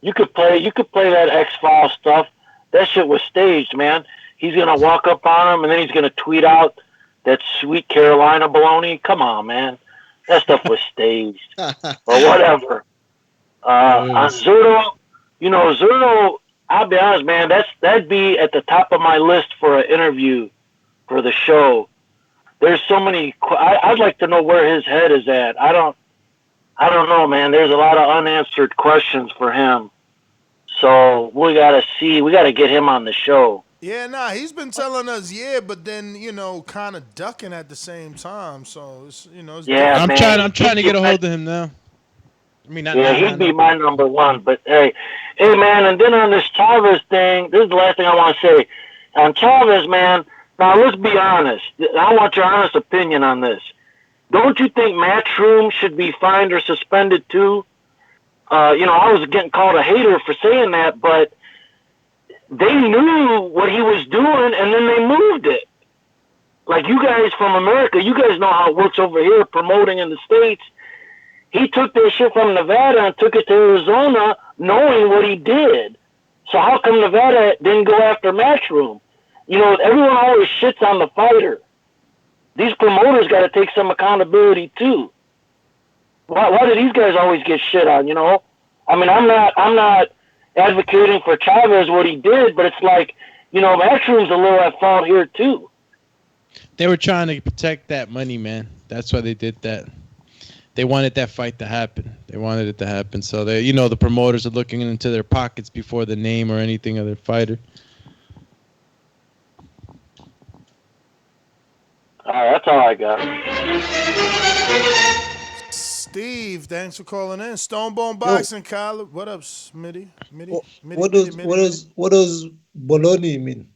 you could play that X-Files stuff. That shit was staged, man. He's gonna walk up on him and then he's gonna tweet out that sweet Carolina baloney. Come on, man. That stuff was staged. But whatever. On Zurdo, you know, Zurdo, I'll be honest, man, that'd be at the top of my list for an interview for the show. there's so many. I'd like to know where his head is at. I don't know, man. There's a lot of unanswered questions for him. So we gotta see. We gotta get him on the show. Yeah, nah, he's been telling us, but then kind of ducking at the same time. So it's, it's yeah, I'm trying to get a hold of him now. I mean, he'd be my number one. But hey, man, and then on this Chavez thing, this is the last thing I want to say. On Chavez, man. Now let's be honest. I want your honest opinion on this. Don't you think Matchroom should be fined or suspended too? I was getting called a hater for saying that, but they knew what he was doing, and then they moved it. Like you guys from America, you guys know how it works over here promoting in the States. He took that shit from Nevada and took it to Arizona knowing what he did. So how come Nevada didn't go after Matchroom? Everyone always shits on the fighter. These promoters got to take some accountability too. Why do these guys always get shit on? I mean, I'm not advocating for Chavez what he did, but it's like, Matchroom's a little at fault here too. They were trying to protect that money, man. That's why they did that. They wanted that fight to happen. They wanted it to happen. So they, the promoters are looking into their pockets before the name or anything of their fighter. All right, that's all I got. Steve, thanks for calling in. Stonebone Boxing, Kyle. What up, Smitty? What does baloney mean?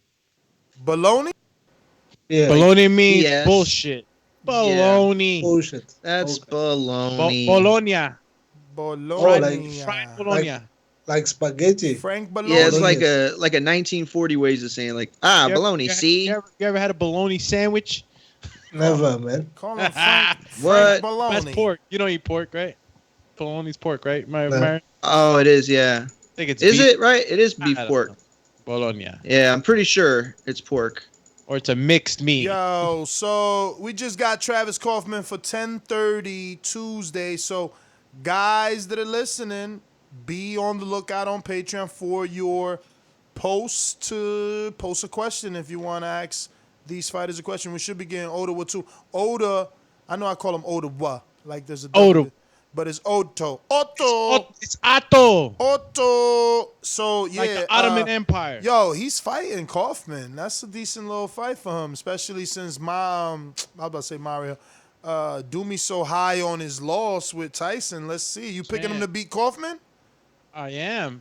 Baloney? Yeah. Baloney means bullshit. Baloney. Yeah. Bullshit. That's baloney. Bologna. Bologna. Frank Bologna. Like spaghetti. Frank Bologna. Yeah, it's like a 1940 ways of saying baloney. See? You ever had a bologna sandwich? Never, man. Call him Frank Bologna. That's pork. You don't eat pork, right? Bologna's pork, right? Oh, it is, yeah. I think it's Is beef. it, right? It is beef pork. Bologna. Yeah, I'm pretty sure it's pork. Or it's a mixed meat. Yo, so we just got Travis Kaufman for 10:30 Tuesday. So guys that are listening, be on the lookout on Patreon for your post a question if you want to ask these fighters a question. We should be getting Oda with two. Oda, I know I call him Oda, like there's a Oda, but it's Otto. It's Otto. So yeah, like the Ottoman Empire. Yo, he's fighting Kaufman. That's a decent little fight for him, especially since I was about to say Mario. Do me so high on his loss with Tyson. Let's see. You picking him to beat Kaufman? I am.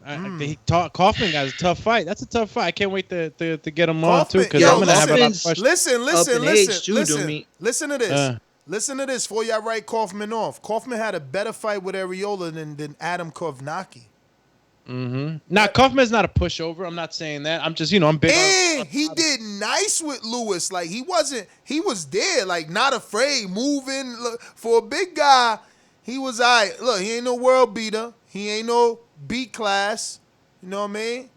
Kaufman got a tough fight. That's a tough fight. I can't wait to get him on too, because I'm gonna have a lot of questions. Listen to this. Listen to this before y'all write Kaufman off. Kaufman had a better fight with Areola than Adam Kovnacki. Mm-hmm. Now Kaufman's not a pushover. I'm not saying that. I'm just, I'm big. And he did nice with Lewis. Like he was there, like not afraid, moving. Look, for a big guy, he was all right. Look, he ain't no world beater. He ain't no B class. You know what I mean?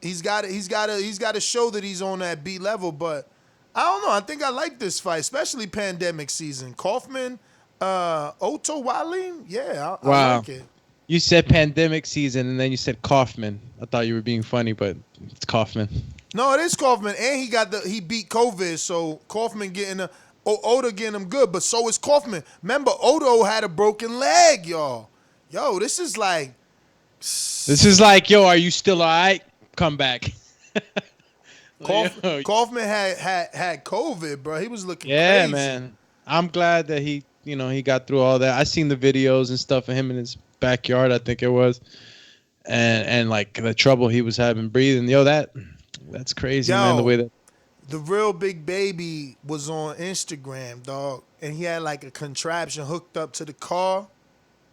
He's got to show that he's on that B level, but I don't know. I think I like this fight, especially pandemic season. Kaufman, Otto Wallin, I like it. You said pandemic season, and then you said Kaufman. I thought you were being funny, but it's Kaufman. No, it is Kaufman, and he beat COVID, so Kaufman Oda getting him good, but so is Kaufman. Remember, Odo had a broken leg, y'all. Yo, this is like, yo, are you still all right? Come back. Kaufman had COVID, bro. He was looking crazy. Yeah, man. I'm glad that he got through all that. I seen the videos and stuff of him in his backyard, I think it was, and like the trouble he was having breathing. Yo, that's crazy, man. The way that the real big baby was on Instagram, dog, and he had like a contraption hooked up to the car.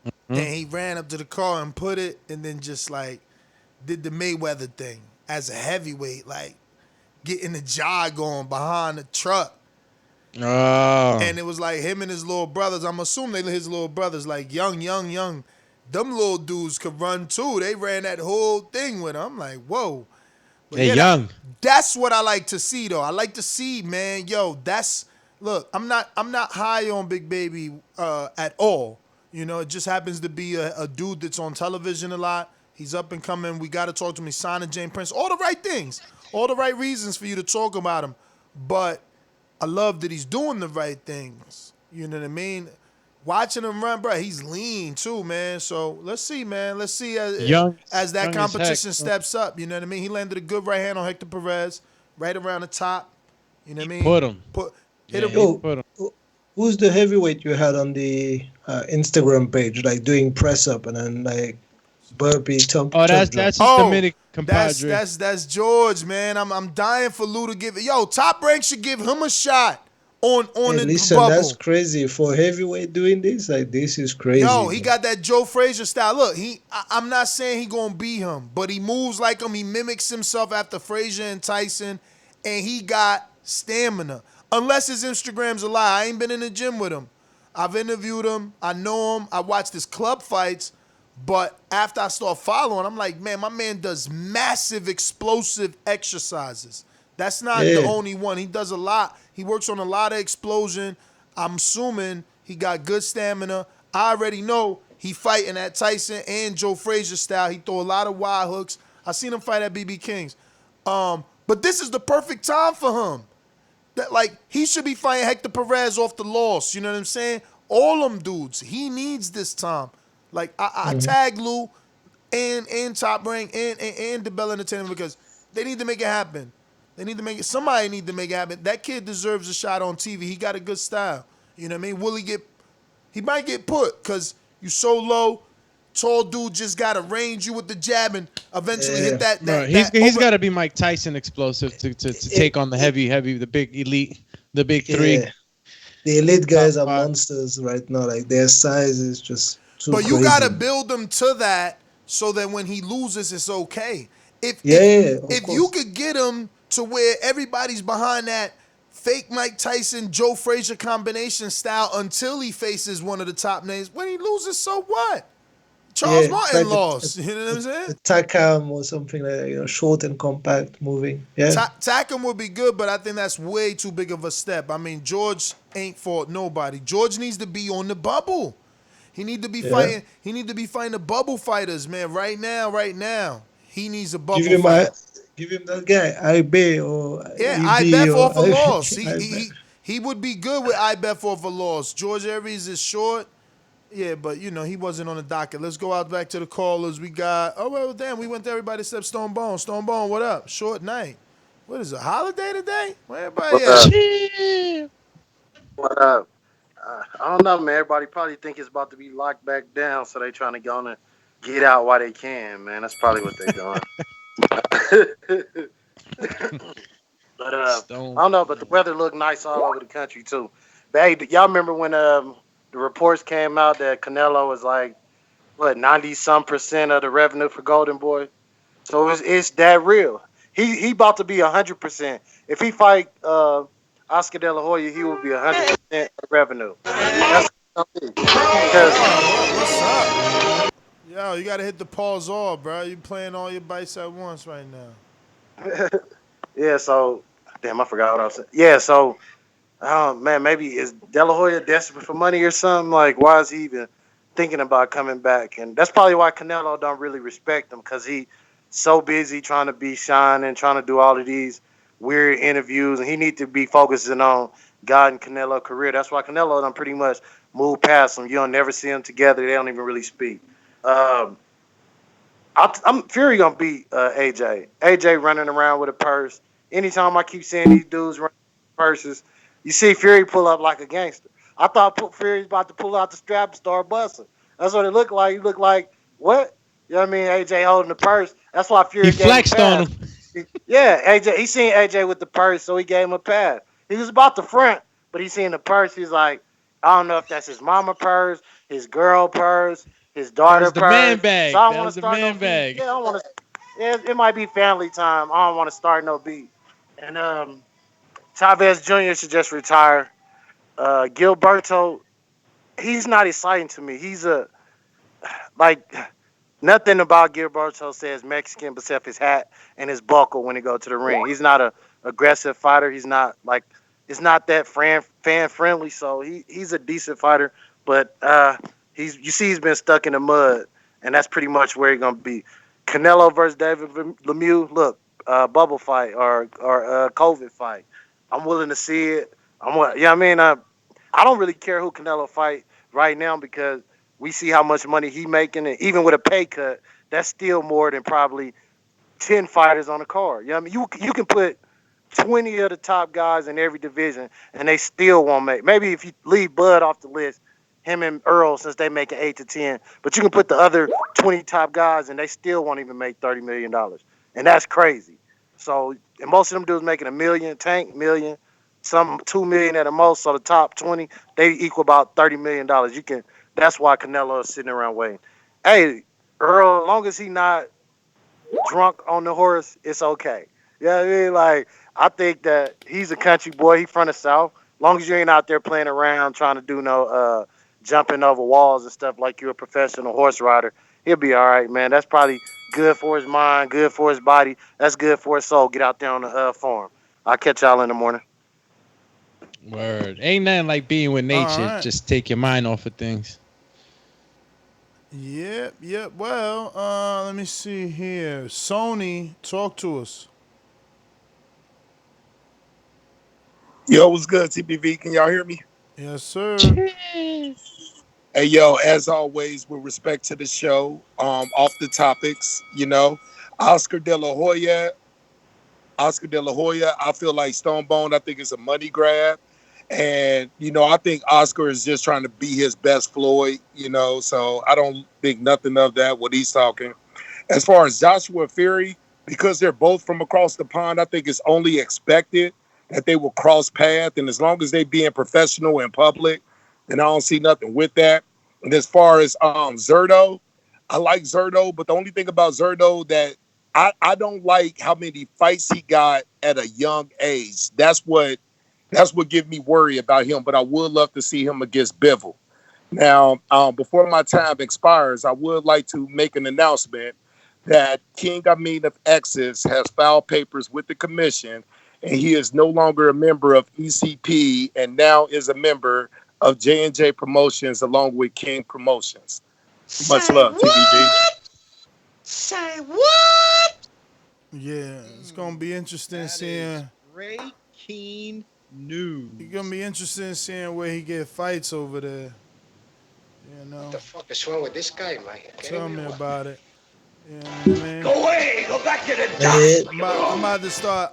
Mm-hmm. And he ran up to the car and put it, and then just like did the Mayweather thing as a heavyweight, like getting the jog going behind the truck. Oh. And it was like him and his little brothers. I'm assuming his little brothers, like young. Them little dudes could run too. They ran that whole thing with him. I'm like, whoa. But hey, young. That's what I like to see, though. I like to see, man. Yo, look. I'm not high on Big Baby at all. It just happens to be a dude that's on television a lot. He's up and coming. We got to talk to him. He's signing Jane Prince. All the right things. All the right reasons for you to talk about him. But I love that he's doing the right things. You know what I mean? Watching him run, bro, he's lean too, man. So let's see, man. Let's see Young as that young as heck. competition steps up. You know what I mean? He landed a good right hand on Hector Perez, right around the top. You know what I mean? Put him. Hit him. Yo, who's the heavyweight you had on the Instagram page, like doing press up and then like burpee, chump? Oh, that's jump? his Dominican compadre. That's George, man. I'm dying for Lou to give it. Yo, Top Rank should give him a shot on Hey, the listen, bubble. that's crazy for heavyweight doing this. Like this is crazy. Yo, he got that Joe Frazier style. Look, I'm not saying he gonna beat him, but he moves like him. He mimics himself after Frazier and Tyson, and he got stamina. Unless his Instagram's a lie. I ain't been in the gym with him. I've interviewed him. I know him. I watched his club fights. But after I start following, I'm like, man, my man does massive explosive exercises. That's not the only one. He does a lot. He works on a lot of explosion. I'm assuming he got good stamina. I already know he fighting at Tyson and Joe Frazier style. He throw a lot of wide hooks. I seen him fight at BB King's. But this is the perfect time for him. That, like, he should be fighting Hector Perez off the loss. You know what I'm saying? All them dudes. He needs this time. Like, I tag Lou and Top Rank and DeBell Entertainment because they need to make it happen. They need to make it. Somebody need to make it happen. That kid deserves a shot on TV. He got a good style. You know what I mean? Will he get? He might get put because you so low. Tall dude just got to range you with the jab and eventually hit that. No, he's got to be Mike Tyson explosive to take on the heavy, the big elite, the big three. Yeah. The elite guys are monsters right now. Like their size is just too But crazy. you got to build them to that so that when he loses, it's okay. If you could get him to where everybody's behind that fake Mike Tyson, Joe Frazier combination style until he faces one of the top names, when he loses, so what? Charles Martin like lost. You know what I'm saying? Takam or something like that, short and compact, moving. Yeah. Takam would be good, but I think that's way too big of a step. I mean, George ain't fought nobody. George needs to be on the bubble. He need to be fighting. He need to be fighting the bubble fighters, man. Right now. He needs a bubble fighter. Give him that guy, IB or IBEF off a loss. He would be good with IBEF off a loss. George Aries is short. Yeah, but, he wasn't on the docket. Let's go out back to the callers. We got, we went to everybody except Stone Bone. Stone Bone, what up? Short night. What is it, holiday today? Where everybody at? What up? I don't know, man. Everybody probably think it's about to be locked back down, so they trying to go on and get out while they can, man. That's probably what they're doing. But I don't know, but the weather looked nice all over the country, too. But, hey, y'all remember when the reports came out that Canelo was like, 90-some% of the revenue for Golden Boy? So it's that real. He about to be 100%. If he fight Oscar De La Hoya, he will be 100% of revenue. That's What's up? Yo, you got to hit the pause off, bro. You playing all your bites at once right now. Yeah, so, damn, I forgot what I was saying. Yeah, so, man, maybe is De La Hoya desperate for money or something? Like, why is he even thinking about coming back? And that's probably why Canelo don't really respect him, because he so busy trying to be shine and trying to do all of these weird interviews, and he need to be focusing on God and Canelo career. That's why Canelo done pretty much moved past him. You don't never see them together. They don't even really speak. I'm Fury gonna beat AJ. AJ running around with a purse. Anytime I keep seeing these dudes running with purses, you see Fury pull up like a gangster. I thought Fury's about to pull out the strap and start busting. That's what it looked like. He looked like, what? You know what I mean? AJ holding the purse. That's why Fury he flexed on him. Yeah, AJ. He seen AJ with the purse, so he gave him a pass. He was about to front, but he seen the purse. He's like, I don't know if that's his mama purse, his girl purse, his daughter purse. The man bag. So I don't that want was to the start man no bag. beat. Yeah, I don't want to. Yeah, it might be family time. I don't want to start no beat. And Chavez Jr. should just retire. Gilberto, he's not exciting to me. He's nothing about Gilberto says Mexican except his hat and his buckle when he go to the ring. He's not a aggressive fighter. He's not it's not that fan friendly. So he's a decent fighter, but he's been stuck in the mud, and that's pretty much where he's gonna be. Canelo versus David Lemieux. Look, bubble fight or COVID fight. I'm willing to see it. I mean, I don't really care who Canelo fight right now because we see how much money he making, and even with a pay cut, that's still more than probably 10 fighters on the card. I mean, you can put 20 of the top guys in every division, and they still won't make. Maybe if you leave Bud off the list, him and Earl, since they making 8 to 10, but you can put the other 20 top guys, and they still won't even make $30 million, and that's crazy. So, and most of them dudes making $1 million, Tank $1 million, some $2 million at the most. So the top 20, they equal about $30 million. That's why Canelo is sitting around waiting. Hey, Earl, as long as he not drunk on the horse, it's okay. You know what I mean? Like, I think that he's a country boy. He from the South. As long as you ain't out there playing around trying to do no jumping over walls and stuff like you're a professional horse rider, he'll be all right, man. That's probably good for his mind, good for his body. That's good for his soul. Get out there on the farm. I'll catch y'all in the morning. Word. Ain't nothing like being with nature. Right. Just take your mind off of things. Yep. Well, let me see here. Sony, talk to us. Yo, what's good, TBV? Can y'all hear me? Yes, sir. Hey, yo, as always, with respect to the show, off the topics, Oscar De La Hoya, I feel like Stone Bone, I think it's a money grab. And, I think Oscar is just trying to be his best Floyd, so I don't think nothing of that, what he's talking. As far as Joshua Fury, because they're both from across the pond, I think it's only expected that they will cross paths. And as long as they being professional in public, then I don't see nothing with that. And as far as Zurdo, I like Zurdo, but the only thing about Zurdo that I don't like how many fights he got at a young age. That's what give me worry about him. But I would love to see him against Bivol. Now, before my time expires, I would like to make an announcement that King Amin of Exes has filed papers with the commission, and he is no longer a member of ECP and now is a member of J&J Promotions along with King Promotions. Much love, TBV. Say what? Yeah, it's gonna be interesting seeing. Breaking news. It's gonna be interesting seeing where he get fights over there. What the fuck is wrong with this guy, man? Tell me about it. You know what I mean? Go away! Go back to the doctor!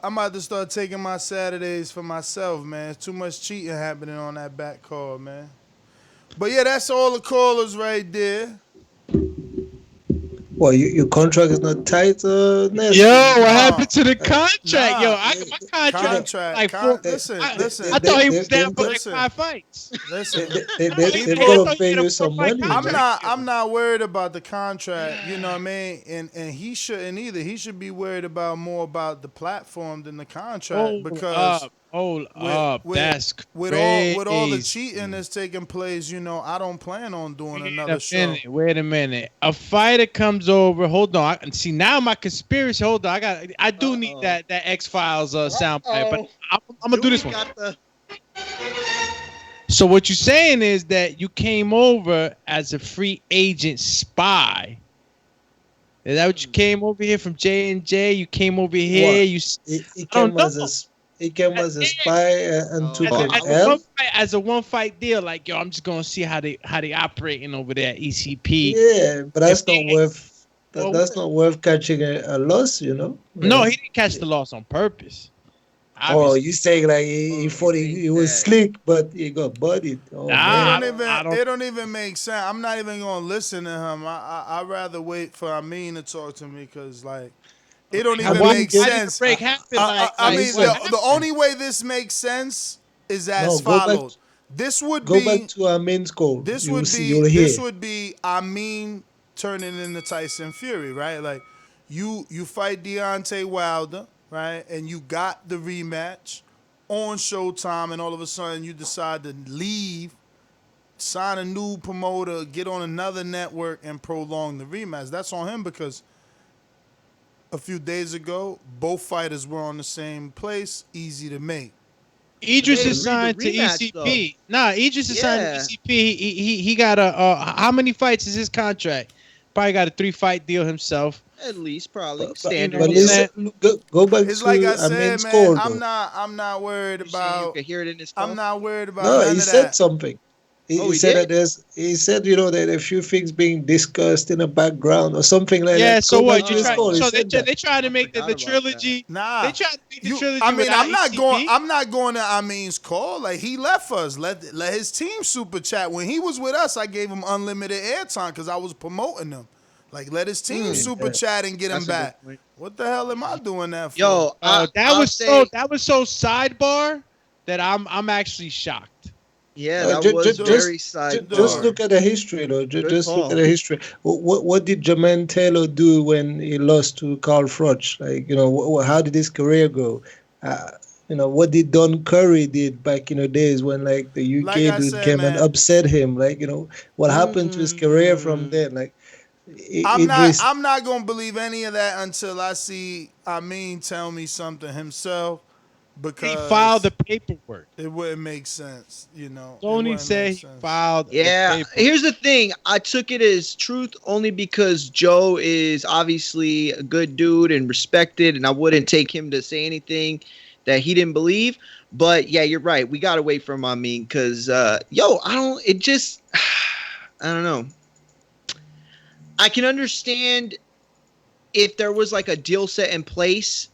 I'm about to start taking my Saturdays for myself, man. Too much cheating happening on that back call, man. But yeah, that's all the callers right there. Well, your contract is not tight, Ness? Yo, what happened to the contract? Yo, my contract. Listen. I thought he was down for like 5 fights. Listen, they're gonna pay you some money. I'm not worried about the contract. You know what I mean? And he shouldn't either. He should be worried more about the platform than the contract because. That's crazy. With all the cheating that's taking place, I don't plan on doing another show. Wait a minute. A fighter comes over. Hold on. See, now my conspiracy. Hold on. I do need that X-Files soundbite, but I'm gonna do this one. So what you're saying is that you came over as a free agent spy. Is that what you came over here from J&J? You came over here. He came as a spy and took an L. As a one-fight deal, like, yo, I'm just gonna see how they operating over there at ECP. Yeah, but that's not worth catching a loss, No, he didn't catch the loss on purpose. Obviously. Oh, you saying like he thought he was slick, but he got bodied. Oh, it don't even make sense. I'm not even gonna listen to him. I'd rather wait for Amin to talk to me because like. It don't even make sense. I mean, the only way this makes sense is as follows. Go back to Amin's call. This would be Amin turning into Tyson Fury, right? Like you fight Deontay Wilder, right? And you got the rematch on Showtime, and all of a sudden you decide to leave, sign a new promoter, get on another network, and prolong the rematch. That's on him because a few days ago, both fighters were on the same place, easy to make. Idris is signed to ECP. Idris is signed to ECP. He got how many fights is his contract? Probably got a 3-fight deal himself. At least, probably But standard. but listen, go back It's like I to said, man. score I'm though. not worried You saying you about. could hear it in his I'm call? not worried about No, none he of said that. something. Oh, He he said did? that he said, that a few things being discussed in the background or something like Yeah. that. So Go back what? to You his try. call. He So said that. they try to make the forgot about that. trilogy. Nah, They try to make the you. trilogy I mean, without I'm not ECP. going. I'm not going to. I mean's call. Like he left us. Let his team super chat. When he was with us, I gave him unlimited airtime because I was promoting him. Like let his team super chat and get him That's a good back. point. What the hell am I doing that for? Yo, That was so sidebar that I'm actually shocked. Yeah, that was very sidebar. Just look at the history, though. Just look call. at the history. What did Jermaine Taylor do when he lost to Carl Froch? Like, how did his career go? What did Don Curry did back in the days when, like, the UK Like I dude said, came and man. upset him? Like, what happened to his career from then? Like, Idris. I'm not gonna believe any of that until I see Amin tell me something himself. Because He filed the paperwork. It wouldn't make sense, Tony said he filed. Yeah, the paperwork. here's the thing. I took it as truth only because Joe is obviously a good dude and respected, and I wouldn't take him to say anything that he didn't believe. But yeah, you're right. We gotta wait for him. I mean, because I don't know. I can understand if there was like a deal set in place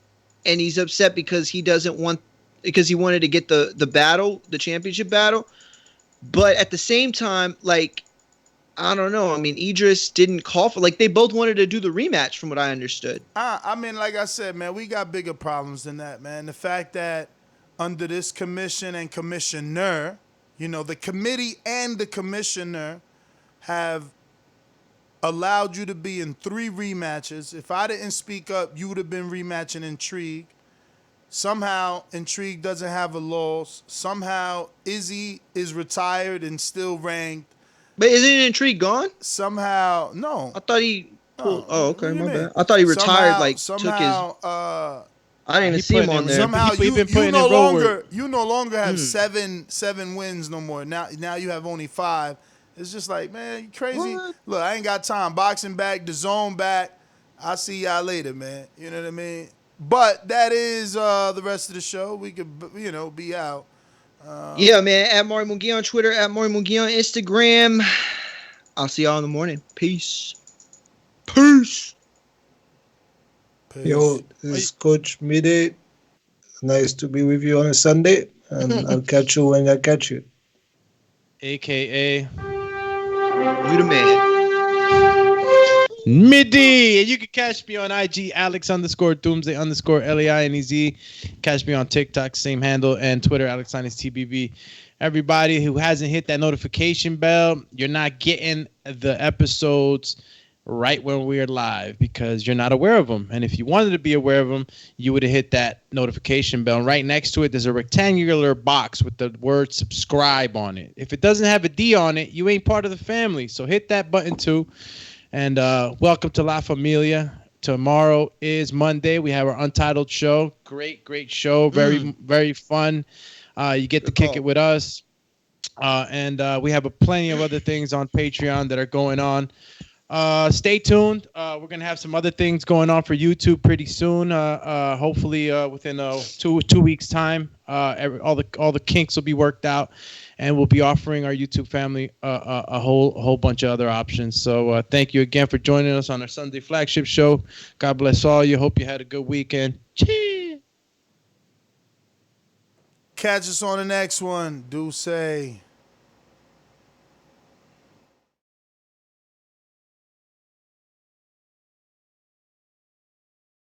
and he's upset because he wanted to get the championship battle. But at the same time, like, I don't know. I mean, Idris didn't call for, like, they both wanted to do the rematch from what I understood. I mean, like I said, man, we got bigger problems than that, man. The fact that under this commission and commissioner, the committee and the commissioner have allowed you to be in 3 rematches. If I didn't speak up, you would have been rematching Intrigue. Somehow, Intrigue doesn't have a loss. Somehow, Izzy is retired and still ranked. But isn't Intrigue gone? Somehow, no. I thought he pulled. Oh, okay, my mean? bad. I thought he retired. Somehow, I didn't even see him on there. Somehow He you been putting no in road longer work. you no longer have seven wins no more. Now you have only 5. It's just like, man, you crazy. What? Look, I ain't got time. Boxing back, the zone back. I'll see y'all later, man. You know what I mean? But that is the rest of the show. We could be out. Yeah, man. At Maury Mugi on Twitter. At Maury Mugi on Instagram. I'll see y'all in the morning. Peace. Peace. Yo, this is Coach Mide. Nice to be with you on a Sunday, and I'll catch you when I catch you. AKA You the man. Midi. And you can catch me on IG, Alex_Doomsday_LAINEZ. Catch me on TikTok, same handle, and Twitter, AlexINESTBV. Everybody who hasn't hit that notification bell, you're not getting the episodes right when we're live because you're not aware of them. And if you wanted to be aware of them, you would have hit that notification bell. And right next to it, there's a rectangular box with the word subscribe on it. If it doesn't have a D on it, you ain't part of the family. So hit that button too. And welcome to La Familia. Tomorrow is Monday. We have our Untitled show. Great show. Very, very fun. You get to kick it with us. And we have plenty of other things on Patreon that are going on. Stay tuned. We're going to have some other things going on for YouTube pretty soon. Hopefully within 2 weeks time, all the kinks will be worked out. And we'll be offering our YouTube family a whole bunch of other options. So thank you again for joining us on our Sunday flagship show. God bless all you. Hope you had a good weekend. Cheers. Catch us on the next one. Do say.